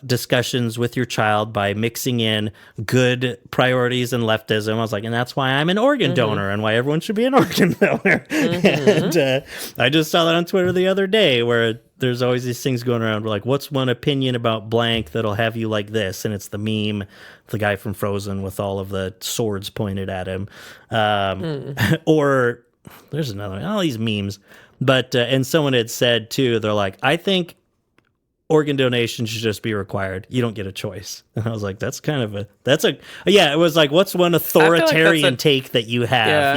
S1: discussions with your child by mixing in good priorities and leftism. I was like, and that's why I'm an organ donor, and why everyone should be an organ donor. And I just saw that on Twitter the other day, where there's always these things going around where, like, what's one opinion about blank that'll have you like this? And it's the meme, the guy from Frozen with all of the swords pointed at him. Or there's another one, all these memes. But, and someone had said too, they're like, I think organ donation should just be required. You don't get a choice. And I was like, it was like, what's one authoritarian take that you have,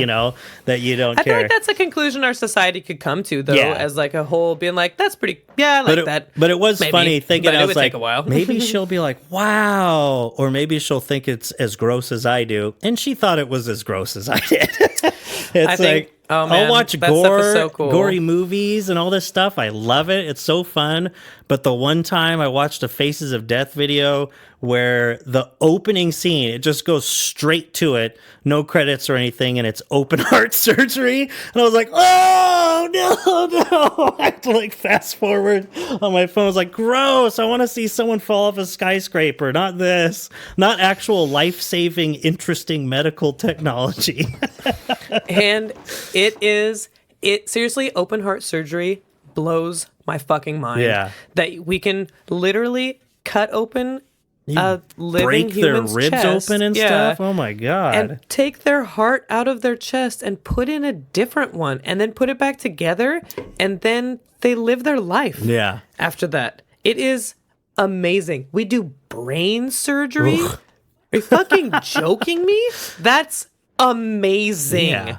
S1: that you don't
S2: I
S1: care?
S2: feel like that's a conclusion our society could come to, though,
S1: Yeah.
S2: as like a whole, being like, that's pretty, I like that.
S1: But it was
S2: Maybe.
S1: funny thinking,
S2: But it
S1: I was
S2: would
S1: like,
S2: take a while.
S1: maybe she'll be like, wow. Or maybe she'll think it's as gross as I do. And she thought it was as gross as I did. It's
S2: think, oh, man,
S1: I'll watch
S2: that stuff is so cool.
S1: gory movies and all this stuff. I love it. It's so fun. But the one time I watched a Faces of Death video where the opening scene, it just goes straight to it, no credits or anything, and it's open heart surgery. And I was like, oh, no. I had to like fast forward on my phone. I was like, gross. I want to see someone fall off a skyscraper, not this. Not actual life-saving, interesting medical technology.
S2: And it seriously, open heart surgery blows my fucking mind.
S1: Yeah.
S2: That we can literally cut open a living
S1: break their
S2: human's
S1: ribs
S2: chest.
S1: open and stuff. Oh my god!
S2: And take their heart out of their chest and put in a different one, and then put it back together, and then they live their life.
S1: Yeah.
S2: After that, it is amazing. We do brain surgery.
S1: Ugh.
S2: Are you fucking joking me? That's amazing.
S1: Yeah.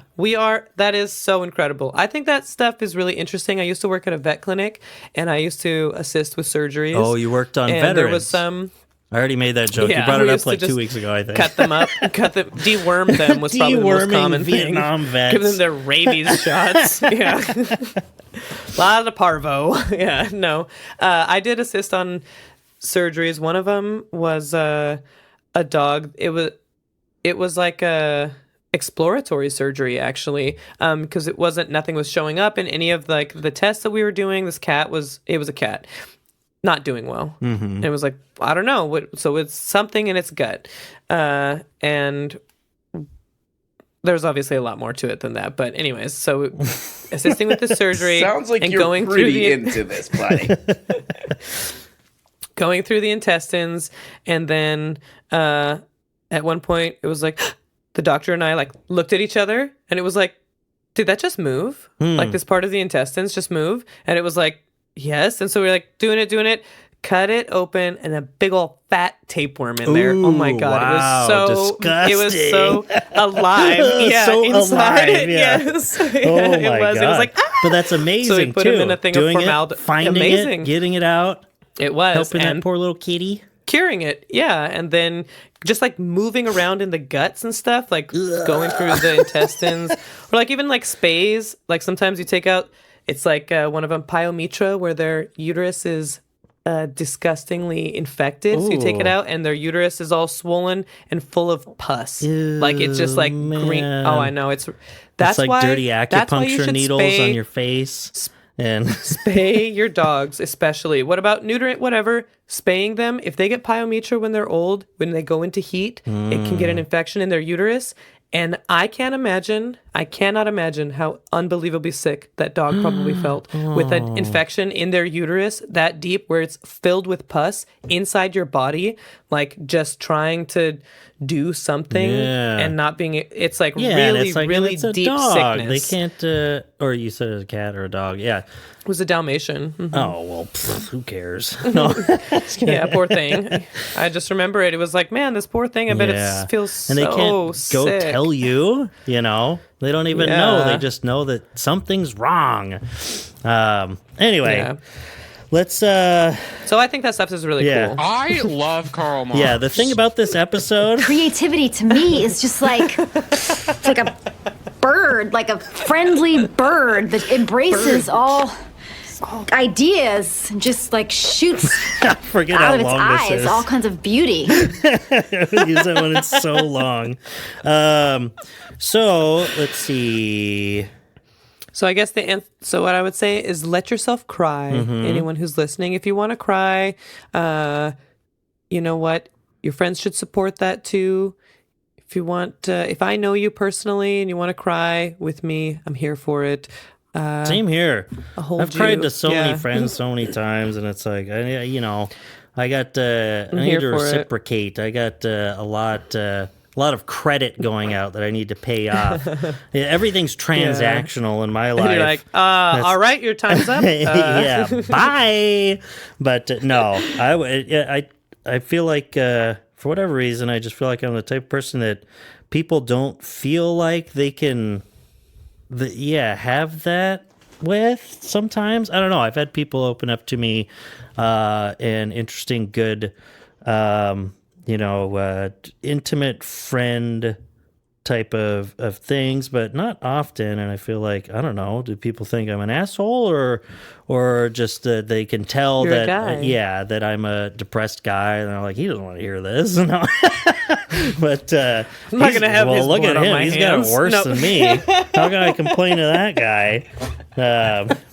S2: That is so incredible. I think that stuff is really interesting. I used to work at a vet clinic, and I used to assist with surgeries.
S1: Oh, you worked on
S2: and
S1: veterans.
S2: There was some.
S1: I already made that joke.
S2: Yeah,
S1: you brought
S2: we
S1: it up
S2: used to
S1: like 2
S2: just
S1: weeks ago, I think.
S2: Cut them up, deworm them was probably the most
S1: Deworming
S2: common
S1: Vietnam
S2: thing.
S1: vets.
S2: Give them their rabies shots. Yeah. A lot of parvo. Yeah, no. I did assist on surgeries. One of them was a dog. It was like a exploratory surgery, actually, because nothing was showing up in any of like the tests that we were doing. It was a cat not doing well. Mm-hmm. It was like, I don't know so it's something in its gut, and there's obviously a lot more to it than that, but anyways, so assisting with the surgery
S3: Sounds like
S2: and
S3: you're
S2: going
S3: pretty
S2: through
S3: into this, buddy.
S2: going through the intestines, and then at one point it was like the doctor and I like looked at each other, and it was like, did that just move? Like this part of the intestines just move? And it was like, yes. And so we were like doing it, cut it open, and a big old fat tapeworm in there. Oh my god,
S1: wow,
S2: it was so alive. Yeah,
S1: so
S2: inside
S1: alive,
S2: it.
S1: yeah.
S2: Yes.
S1: Oh my
S2: it was.
S1: god!
S2: It was like, ah!
S1: But that's amazing
S2: So we put
S1: too.
S2: him in a thing of
S1: Doing
S2: formaldehyde.
S1: it, finding
S2: Amazing.
S1: it, getting it out,
S2: It was
S1: helping
S2: and
S1: that poor little kitty.
S2: curing it, yeah, and then just like moving around in the guts and stuff, like going through the intestines, or like even like spays. Like sometimes you take out, it's like one of them, pyometra, where their uterus is disgustingly infected. So you take it out, and their uterus is all swollen and full of pus. Like it's just like green. Oh, I know. That's
S1: like
S2: why
S1: dirty
S2: that's why you
S1: acupuncture
S2: should
S1: needles
S2: spay,
S1: on your face. And
S2: spay your dogs, especially. What about neutering? Whatever. Spaying them, if they get pyometra when they're old, when they go into heat, it can get an infection in their uterus. And I cannot imagine how unbelievably sick that dog probably felt with an infection in their uterus that deep, where it's filled with pus inside your body, like just trying to do something and not being. It's like really, really
S1: it's a
S2: deep
S1: dog.
S2: sickness.
S1: They can't. Or you said it's a cat or a dog. Yeah.
S2: It was a Dalmatian. Mm-hmm.
S1: Oh well, who cares? No.
S2: Yeah, poor thing. I just remember it. It was like, man, this poor thing. I bet it feels so
S1: and they can't
S2: sick.
S1: go tell you. You know, they don't even know. They just know that something's wrong. Anyway, let's. So
S2: I think that stuff is really cool.
S10: I love Karl Marx.
S1: Yeah, the thing about this episode,
S11: creativity to me is just like it's like a bird, like a friendly bird that embraces all ideas and just like shoots
S1: forget
S11: out
S1: how
S11: of its
S1: long
S11: eyes
S1: this is.
S11: all kinds of beauty.
S1: Use that when it's so long. So let's see.
S2: So I guess so what I would say is let yourself cry. Anyone who's listening, if you want to cry, you know what? Your friends should support that too. If you want, if I know you personally and you want to cry with me, I'm here for it.
S1: Same here. I've cried to so many
S2: Yeah.
S1: friends so many times, and it's like, I need
S2: here
S1: to
S2: for it.
S1: reciprocate. I got a lot a lot of credit going out that I need to pay off. Yeah, everything's transactional in my life.
S2: And you're like, all right, your time's up.
S1: Yeah, bye. But no, I feel like for whatever reason, I just feel like I'm the type of person that people don't feel like they can, have that with sometimes. I don't know. I've had people open up to me an interesting, good, intimate friend type of things, but not often. And I feel like, I don't know, do people think I'm an asshole or just that they can tell
S2: You're a
S1: that,
S2: guy.
S1: that I'm a depressed guy, and they're like, he doesn't want to hear this. No. But
S2: I'm not going to have his
S1: look
S2: blood
S1: at
S2: on
S1: him.
S2: my
S1: He's
S2: hands.
S1: got it worse
S2: Nope.
S1: than me. How can I complain to that guy?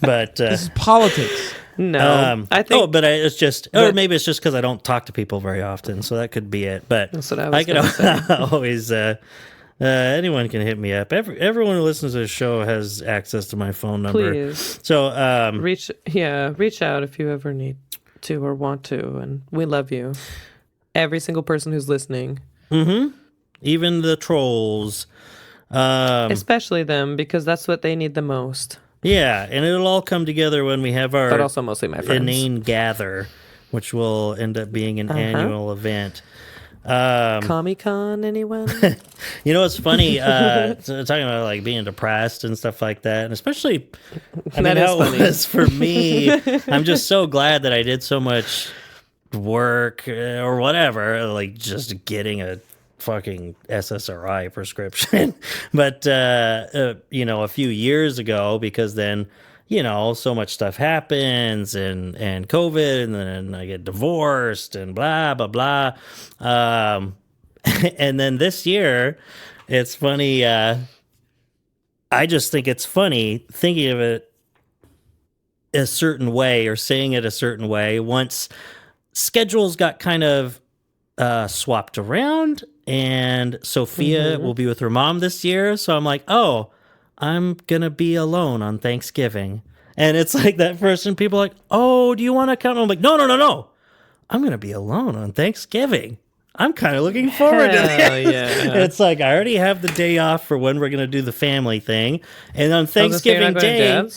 S12: This is politics.
S2: No, I think.
S1: It's just, or maybe it's just because I don't talk to people very often, so that could be it. But
S2: That's what I was
S1: can
S2: gonna say.
S1: always, anyone can hit me up. Everyone who listens to the show has access to my phone number.
S2: Please.
S1: So
S2: reach out if you ever need to or want to, and we love you. Every single person who's listening.
S1: even the trolls,
S2: especially them, because that's what they need the most.
S1: Yeah, and it'll all come together when we have our
S2: But also mostly my friends.
S1: Inane Gather, which will end up being an annual event.
S2: Comic-Con, anyone?
S1: You know what's funny? Talking about like being depressed and stuff like that, and especially
S2: That is
S1: how it
S2: funny.
S1: was for me. I'm just so glad that I did so much work or whatever, like just getting a fucking SSRI prescription. But a few years ago, because then so much stuff happens and COVID, and then I get divorced and blah, blah, blah. And then this year, it's funny. I just think it's funny thinking of it a certain way or saying it a certain way once schedules got kind of swapped around, and Sophia will be with her mom this year. So I'm like, oh, I'm going to be alone on Thanksgiving. And it's like that first, and people are like, oh, do you want to come? I'm like, no. I'm going to be alone on Thanksgiving. I'm kind of looking forward to that.
S2: Yeah.
S1: It's like, I already have the day off for when we're going to do the family thing. And on Thanksgiving Day, I'm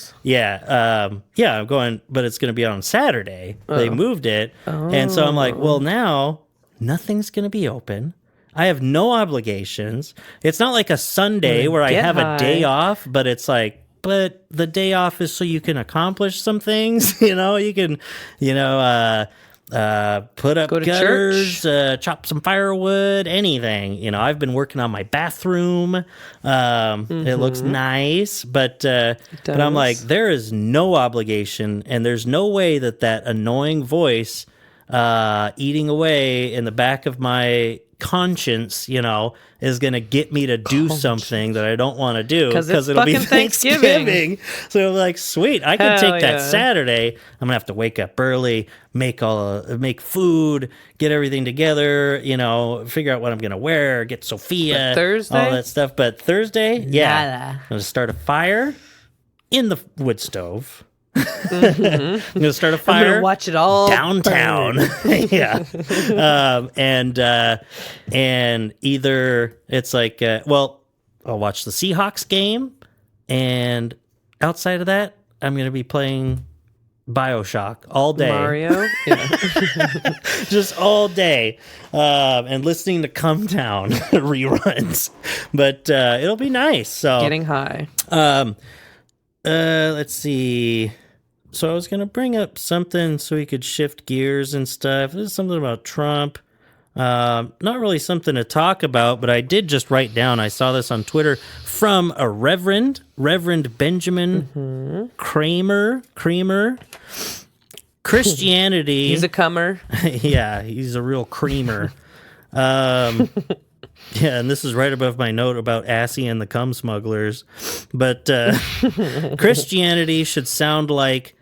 S1: going, but it's going to be on Saturday. They moved it. And so I'm like, well, now nothing's going to be open. I have no obligations. It's not like a Sunday where I have a day off, but it's like, but the day off is so you can accomplish some things. You can, put up
S2: Go to
S1: gutters, chop some firewood, anything. I've been working on my bathroom. It looks nice, but I'm like, there is no obligation, and there's no way that annoying voice eating away in the back of my conscience, is going to get me to do something that I don't want to do because it'll be
S2: fucking
S1: Thanksgiving. So I'm like, sweet, I can
S2: Hell
S1: take that
S2: yeah.
S1: Saturday. I'm gonna have to wake up early, make food, get everything together, figure out what I'm gonna wear, get Sophia,
S2: But Thursday?
S1: all that stuff. But Thursday,
S11: Nada.
S1: I'm gonna start a fire in the wood stove. I'm gonna start a
S2: I'm
S1: fire.
S2: gonna watch it all
S1: Downtown. Yeah. And either it's like, I'll watch the Seahawks game, and outside of that, I'm going to be playing BioShock all day.
S2: Mario. Yeah.
S1: Just all day. And listening to Come Down reruns. But it'll be nice. So
S2: Getting high.
S1: let's see. So I was going to bring up something so we could shift gears and stuff. This is something about Trump. Not really something to talk about, but I did just write down. I saw this on Twitter from a Reverend Benjamin Kramer. Christianity.
S2: He's a comer.
S1: Yeah, he's a real creamer. Yeah, and this is right above my note about Assy and the cum smugglers. But Christianity should sound like,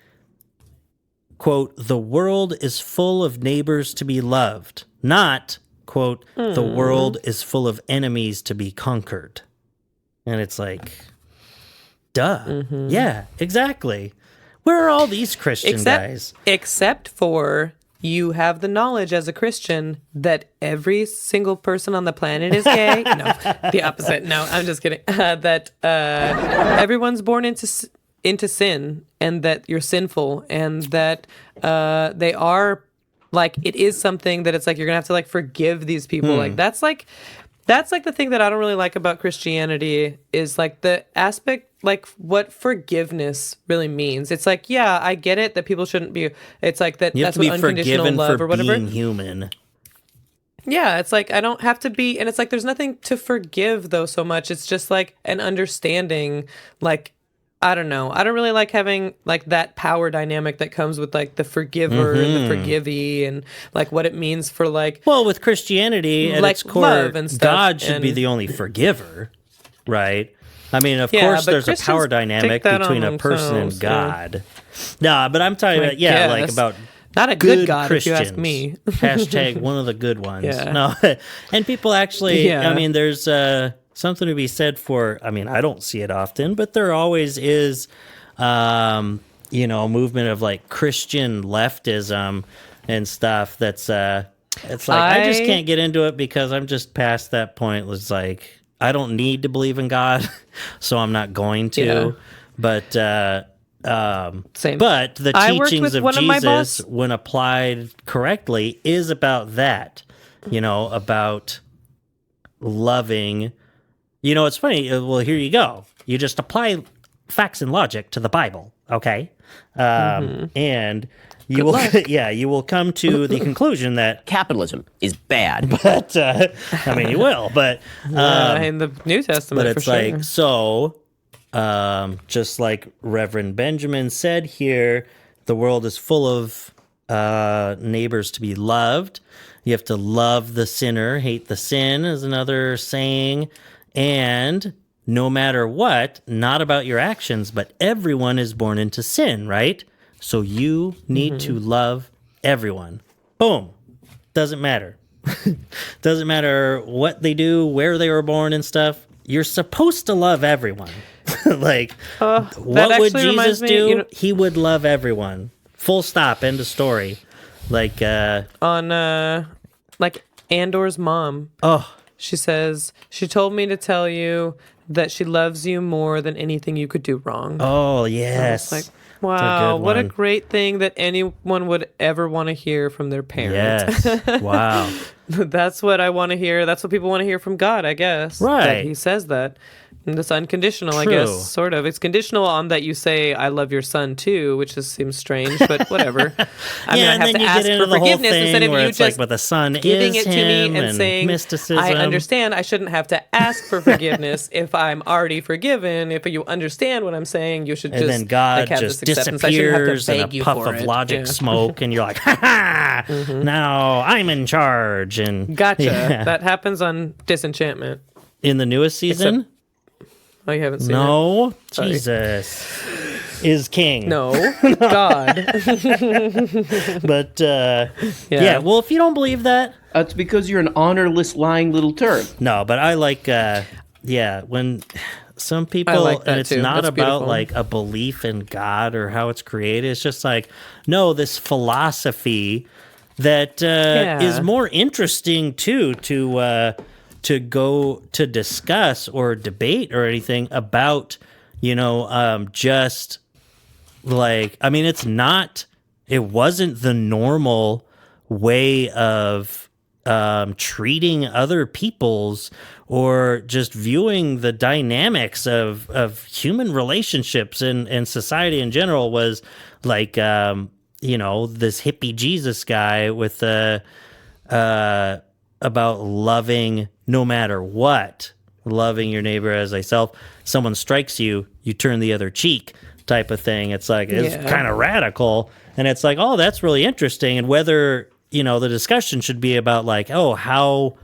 S1: quote, the world is full of neighbors to be loved, not, quote, the world is full of enemies to be conquered. And it's like, duh. Yeah, exactly. Where are all these Christian guys?
S2: Except for you have the knowledge as a Christian that every single person on the planet is gay. No, the opposite. No, I'm just kidding. That everyone's born into sin, and that you're sinful, and that they are like, it is something that it's like you're gonna have to like forgive these people. Like that's like the thing that I don't really like about Christianity is like the aspect, like what forgiveness really means. It's like, yeah, I get it that people shouldn't be. It's like that.
S1: You have
S2: That's
S1: to
S2: what
S1: be
S2: unconditional
S1: forgiven
S2: love
S1: for
S2: or whatever.
S1: being human.
S2: Yeah, it's like I don't have to be, and it's like there's nothing to forgive though so much. It's just like an understanding. Like I don't know. I don't really like having like that power dynamic that comes with like the forgiver and the forgivee, and like what it means for like.
S1: Well, with Christianity at
S2: like
S1: its core,
S2: love and stuff,
S1: God should be
S2: and-
S1: the only forgiver, right? I mean, of
S2: Yeah,
S1: course,
S2: but
S1: there's a
S2: Christians
S1: power dynamic
S2: take that
S1: between
S2: on
S1: a person and
S2: themselves, yeah.
S1: God. No, but I'm talking about, like
S2: guess.
S1: about
S2: Not a good God, if you
S1: Christians.
S2: ask me.
S1: Hashtag one of the good ones.
S2: Yeah.
S1: No, and people actually,
S2: Yeah.
S1: I mean, there's something to be said for, I mean, I don't see it often, but there always is, a movement of like Christian leftism and stuff that's, it's like, I just can't get into it because I'm just past that point. It's like, I don't need to believe in God, so I'm not going to.
S2: Yeah.
S1: But
S2: Same.
S1: But the
S2: I worked
S1: teachings
S2: with
S1: of
S2: one of my
S1: Jesus,
S2: boss-
S1: when applied correctly, is about that. About loving. It's funny. Well, here you go. You just apply facts and logic to the Bible, okay? And you will, you will come to the conclusion that
S13: capitalism is bad.
S1: But I mean, you will. But
S2: in the New Testament,
S1: but it's
S2: for sure.
S1: like so. Just like Reverend Benjamin said here, the world is full of neighbors to be loved. You have to love the sinner, hate the sin is another saying. And no matter what, not about your actions, but everyone is born into sin, right? So you need to love everyone. Boom. Doesn't matter. Doesn't matter what they do, where they were born and stuff. You're supposed to love everyone. Like, what would Jesus do? He would love everyone. Full stop. End of story. Like,
S2: on like Andor's mom.
S1: Oh,
S2: she says she told me to tell you that she loves you more than anything you could do wrong.
S1: Oh yes.
S2: Like, wow, what a great thing that anyone would ever want to hear from their parents.
S1: Yes. Wow.
S2: That's what I want to hear. That's what people want to hear from God, I guess.
S1: Right.
S2: That he says that. And it's unconditional,
S1: True.
S2: I guess, sort of. It's conditional on that you say, I love your son too, which just seems strange, but whatever. I mean, I
S1: and
S2: have
S1: then
S2: to
S1: you
S2: ask
S1: get into
S2: for
S1: the whole
S2: forgiveness
S1: thing
S2: instead of
S1: where
S2: you
S1: it's
S2: just
S1: like, but the son
S2: giving
S1: is
S2: it to me
S1: him
S2: and saying,
S1: mysticism.
S2: I understand. I shouldn't have to ask for forgiveness if I'm already forgiven. If you understand what I'm saying, you should
S1: And
S2: just
S1: then God
S2: like, have
S1: just
S2: this acceptance. I shouldn't have to
S1: disappears in
S2: beg
S1: a
S2: you
S1: puff
S2: for
S1: of
S2: it.
S1: logic
S2: Yeah.
S1: smoke, and you're like, ha ha! Now I'm in charge. And
S2: Gotcha.
S1: yeah.
S2: That happens on Disenchantment.
S1: In the newest season?
S2: Oh, you haven't seen it?
S1: No,
S2: Sorry.
S1: Jesus is king.
S2: No, God.
S1: But yeah, well, if you don't believe that,
S3: it's because you're an honorless, lying little turd.
S1: No, but I like, when some people,
S2: like that
S1: and it's
S2: too.
S1: not
S2: That's
S1: about
S2: beautiful.
S1: like a belief in God or how it's created. It's just like, no, this philosophy that is more interesting too to go to discuss or debate or anything about, just like, I mean, it wasn't the normal way of treating other people's or just viewing the dynamics of human relationships and society in general was like, this hippie Jesus guy with about loving no matter what, loving your neighbor as thyself. Someone strikes you, you turn the other cheek type of thing. It's like, it's kind of radical. And it's like, oh, that's really interesting. And whether, the discussion should be about like, oh, how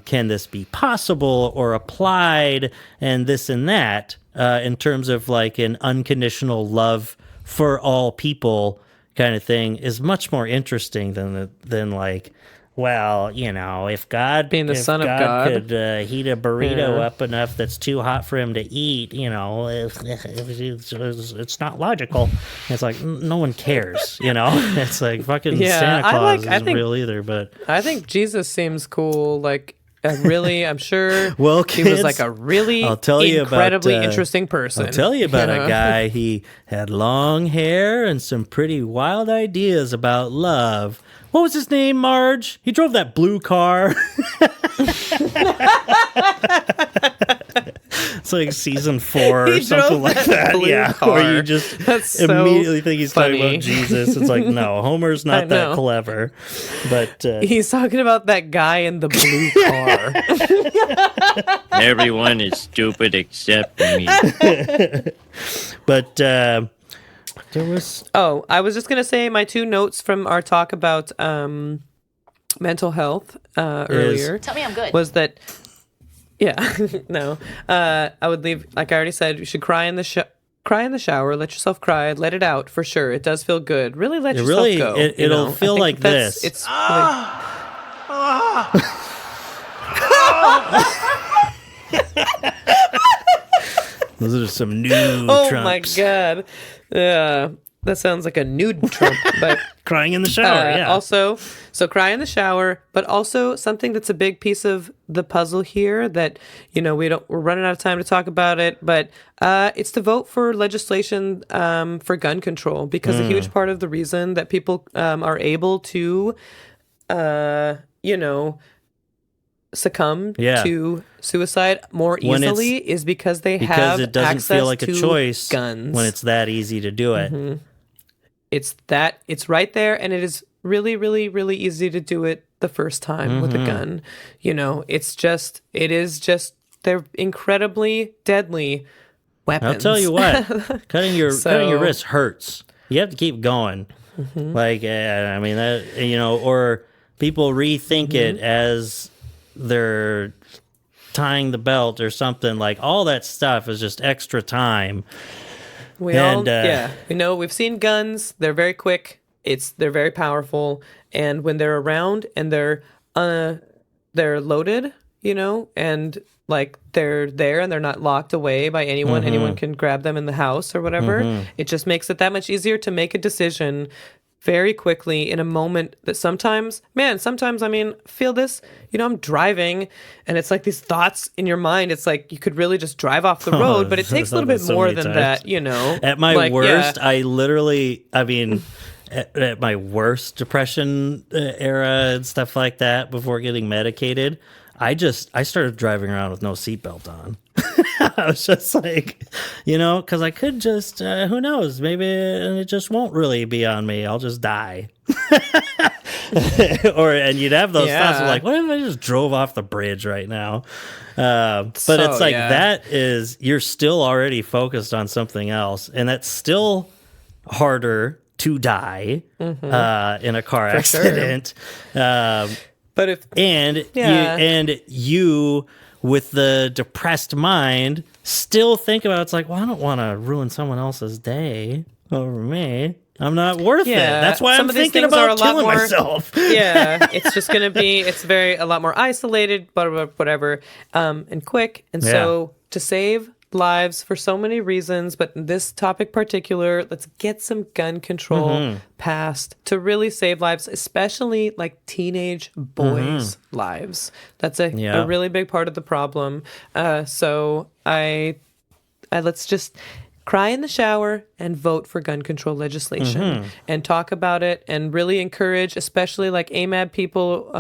S1: can this be possible or applied and this and that in terms of like an unconditional love for all people kind of thing is much more interesting than like, well, you know, if God
S2: Being the
S1: if
S2: son of God.
S1: could heat a burrito
S2: Yeah.
S1: up enough that's too hot for him to eat, you know, it's not logical. It's like no one cares, you know. It's like fucking
S2: Yeah,
S1: Santa
S2: I
S1: Claus
S2: think-
S1: isn't real either. But
S2: I think Jesus seems cool. Like, I'm sure
S1: well,
S2: he was
S1: kids,
S2: like a really
S1: I'll tell you
S2: incredibly
S1: about,
S2: interesting person.
S1: I'll tell you about
S2: know?
S1: a guy. He had long hair and some pretty wild ideas about love. What was his name, Marge? He drove that blue car. It's like season 4 or
S2: He
S1: something
S2: drove
S1: like
S2: that
S1: that.
S2: blue
S1: Yeah,
S2: car.
S1: where you just
S2: That's so
S1: immediately think he's talking
S2: funny.
S1: about Jesus. It's like, no, Homer's
S2: I
S1: not that
S2: know.
S1: clever. But
S2: He's talking about that guy in the blue car.
S14: Everyone is stupid except me.
S1: but there was.
S2: Oh, I was just gonna say my 2 notes from our talk about mental health earlier.
S11: Tell me I'm good.
S2: Was that? Yeah, no. I would leave. Like I already said, you should cry in the shower. Let yourself cry. Let it out for sure. It does feel good. Really let yourself
S1: Really,
S2: go.
S1: it'll
S2: I
S1: feel
S2: think
S1: like
S2: that's-
S1: this.
S2: It's
S1: Those are some new
S2: oh
S1: Trumps.
S2: my god. Yeah. That sounds like a nude Trump, but
S1: crying in the shower, yeah.
S2: Also, so cry in the shower, but also something that's a big piece of the puzzle here that, you know, we're running out of time to talk about it, but it's to vote for legislation for gun control, because a huge part of the reason that people are able to, you know, succumb to suicide more
S1: When it's-
S2: easily is because they
S1: because
S2: have
S1: it doesn't
S2: access
S1: feel like a
S2: to
S1: choice
S2: guns
S1: when it's that easy to do it.
S2: It's right there, and it is really, really, really easy to do it the first time with a gun. You know, it is just they're incredibly deadly weapons.
S1: I'll tell you what, cutting your wrist hurts. You have to keep going. Like, I mean, that, you know, or people rethink it as they're tying the belt or something. Like, all that stuff is just extra time.
S2: We know we've seen guns. They're very quick. They're very powerful, and when they're around and they're loaded, you know, and like they're there and they're not locked away by anyone. Anyone can grab them in the house or whatever. It just makes it that much easier to make a decision very quickly in a moment that sometimes, I mean, feel this, you know, I'm driving and it's like these thoughts in your mind. It's like you could really just drive off the road, but it takes a little bit
S1: So
S2: more
S1: many
S2: than
S1: times.
S2: that, you know.
S1: At my
S2: Like,
S1: worst,
S2: yeah.
S1: I mean, at my worst depression era and stuff like that, before getting medicated, I started driving around with no seatbelt on. I was just like, you know, because I could just, who knows, maybe it just won't really be on me. I'll just die. And you'd have those thoughts of like, what if I just drove off the bridge right now? But it's like, that is, you're still already focused on something else. And that's still harder to die in a car accident.
S2: But if
S1: you with the depressed mind still think about, it's like, well, I don't want to ruin someone else's day over me. I'm not worth it. That's why
S2: some
S1: I'm
S2: of these
S1: thinking
S2: things are
S1: about
S2: a lot
S1: killing
S2: more,
S1: myself.
S2: Yeah, it's just gonna be, it's a lot more isolated, but whatever, and quick. And so to save lives for so many reasons, but in this topic particular, let's get some gun control passed to really save lives, especially like teenage boys' lives. That's a really big part of the problem. So I let's just cry in the shower and vote for gun control legislation and talk about it and really encourage, especially like AMAB people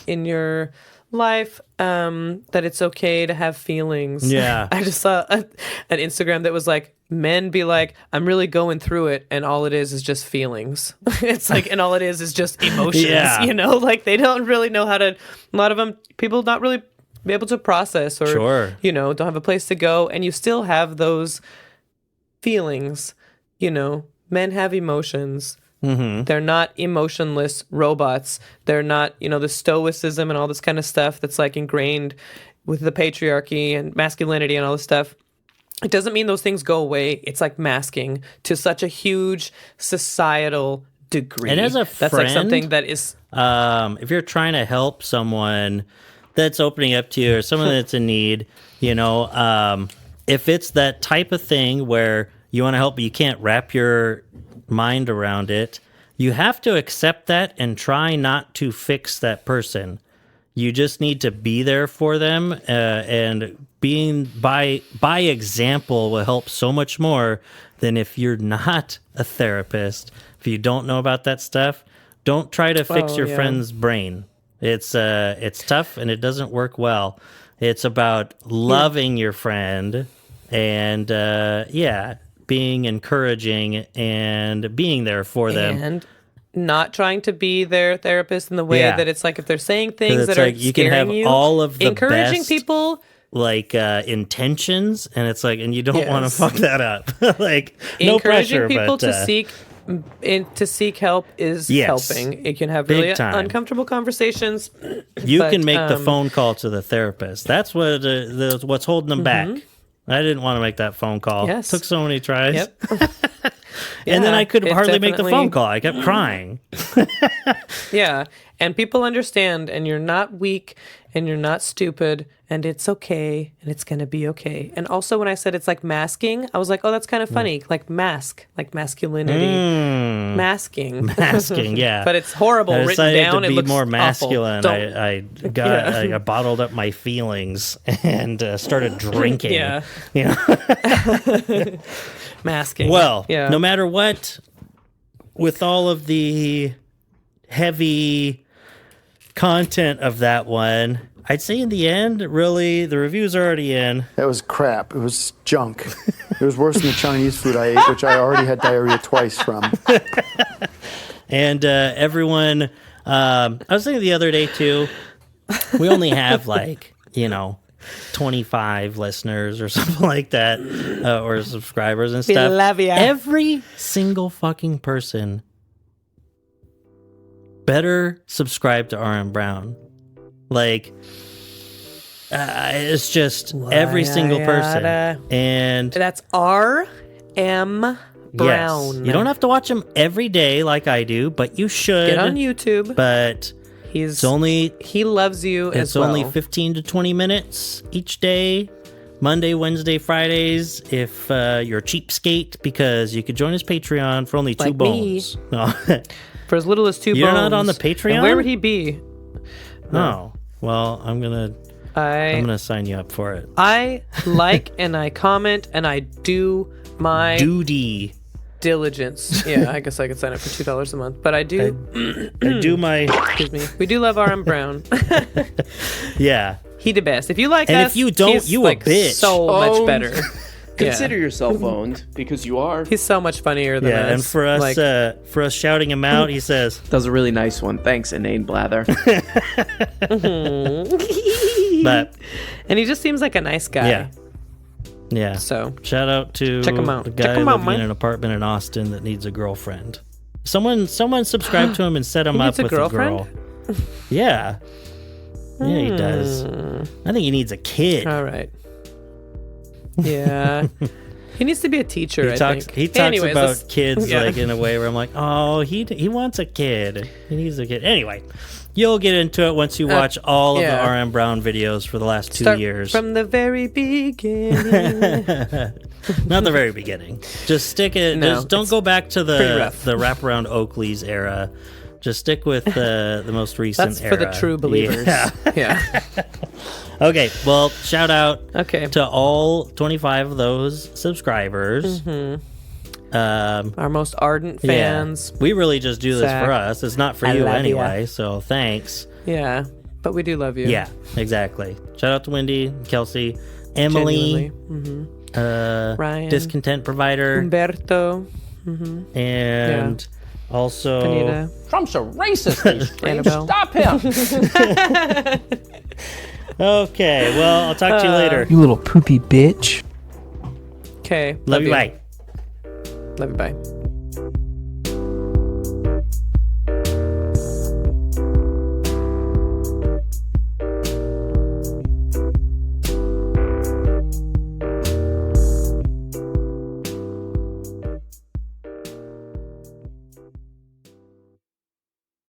S2: in your life, that it's okay to have feelings.
S1: Yeah.
S2: I just saw an Instagram that was like, men be like, I'm really going through it, and all it is just feelings. It's like, and all it is just emotions, you know, like they don't really know how to, a lot of them, people not really be able to process or, you know, don't have a place to go, and you still have those feelings, you know. Men have emotions. They're not emotionless robots. They're not, you know, the stoicism and all this kind of stuff that's like ingrained with the patriarchy and masculinity and all this stuff. It doesn't mean those things go away. It's like masking to such a huge societal degree.
S1: And as a
S2: that's like something
S1: friend,
S2: that is
S1: if you're trying to help someone that's opening up to you or someone that's in need, if it's that type of thing where you want to help but you can't wrap your mind around it, you have to accept that and try not to fix that person. You just need to be there for them, and being by example will help so much more than if you're not a therapist. If you don't know about that stuff, don't try to fix your friend's brain. It's tough and it doesn't work well. It's about loving your friend and being encouraging and being there for them.
S2: And not trying to be their therapist in the way that it's like if they're saying things that are
S1: you can have
S2: you,
S1: all of the
S2: encouraging
S1: best,
S2: people
S1: intentions, and it's like, and you don't want to fuck that up. Like, no
S2: encouraging
S1: pressure,
S2: people
S1: but,
S2: to seek help is helping. It can have really uncomfortable conversations.
S1: You can make the phone call to the therapist. That's what what's holding them back. I didn't want to make that phone call.
S2: Yes.
S1: Took so many tries.
S2: Yep.
S1: And then I could hardly make the phone call. I kept crying.
S2: Yeah. And people understand, and you're not weak, and you're not stupid, and it's okay, and it's going to be okay. And also, when I said it's like masking, I was like, oh, that's kind of funny. Like mask, like masculinity. Masking.
S1: Masking, yeah.
S2: But it's horrible
S1: I
S2: written
S1: decided
S2: down.
S1: to be
S2: It looks
S1: more masculine.
S2: Awful.
S1: I bottled up my feelings and started drinking.
S2: Yeah. Masking.
S1: Well, no matter what, with all of the heavy content of that one, I'd say in the end, really, the review's already in.
S15: That was crap. It was junk. It was worse than the Chinese food I ate, which I already had diarrhea twice from.
S1: And everyone, I was thinking the other day too, we only have 25 listeners or something like that, or subscribers and stuff.
S2: We love ya.
S1: Every single fucking person better subscribe to RM Brown. It's just every single person. And
S2: that's RM Brown.
S1: Yes. You don't have to watch him every day like I do, but you should.
S2: Get on YouTube.
S1: But he
S2: loves you as well.
S1: It's only 15 to 20 minutes each day, Monday, Wednesday, Fridays, if you're a cheapskate, because you could join his Patreon for only $2 bones. No.
S2: For as little as $2 bones.
S1: You're not on the Patreon?
S2: And where would he be?
S1: No. Well, I'm gonna sign you up for it.
S2: I like and I comment and I do my
S1: duty.
S2: Diligence. Yeah, I guess I could sign up for $2 a month, but I do.
S1: I do my.
S2: Excuse me. We do love RM Brown.
S1: Yeah,
S2: he the best. If you like
S1: and
S2: us,
S1: if you don't, you a bitch.
S2: So much better.
S3: Consider yourself owned, because you are.
S2: He's so much funnier than us.
S1: Yeah, and for us shouting him out, he says,
S3: "That was a really nice one. Thanks, Inane Blather."
S2: And he just seems like a nice guy.
S1: Yeah.
S2: So
S1: shout out to
S2: check him out.
S1: The guy living in an apartment in Austin that needs a girlfriend. Someone subscribe to him and set him up with a girl. Yeah. Yeah, he does. I think he needs a kid.
S2: All right. Yeah. He needs to be a teacher,
S1: He talks
S2: Anyways,
S1: about kids in a way where I'm like, oh, he wants a kid. He needs a kid. Anyway, you'll get into it once you watch all of the RM Brown videos for the last 2 years.
S2: From the very beginning.
S1: Not the very beginning. Just stick it.
S2: No,
S1: just don't go back to the
S2: wraparound
S1: Oakley's era. Just stick with the most recent era.
S2: That's for the true believers. Yeah.
S1: Okay, well, shout out to all 25 of those subscribers.
S2: Our most ardent fans.
S1: Yeah. We really just do this for us. It's not for you anyway, so thanks.
S2: Yeah, but we do love you.
S1: Yeah, exactly. Shout out to Wendy, Kelsey, Emily,
S2: Ryan,
S1: Discontent Provider,
S2: Humberto,
S1: and also
S2: Panita.
S7: Trump's a racist.
S2: Annabelle.
S7: Stop him.
S1: Okay, well, I'll talk to you later.
S7: You little poopy bitch.
S2: Okay.
S1: Love you, bye.
S2: Love you, bye.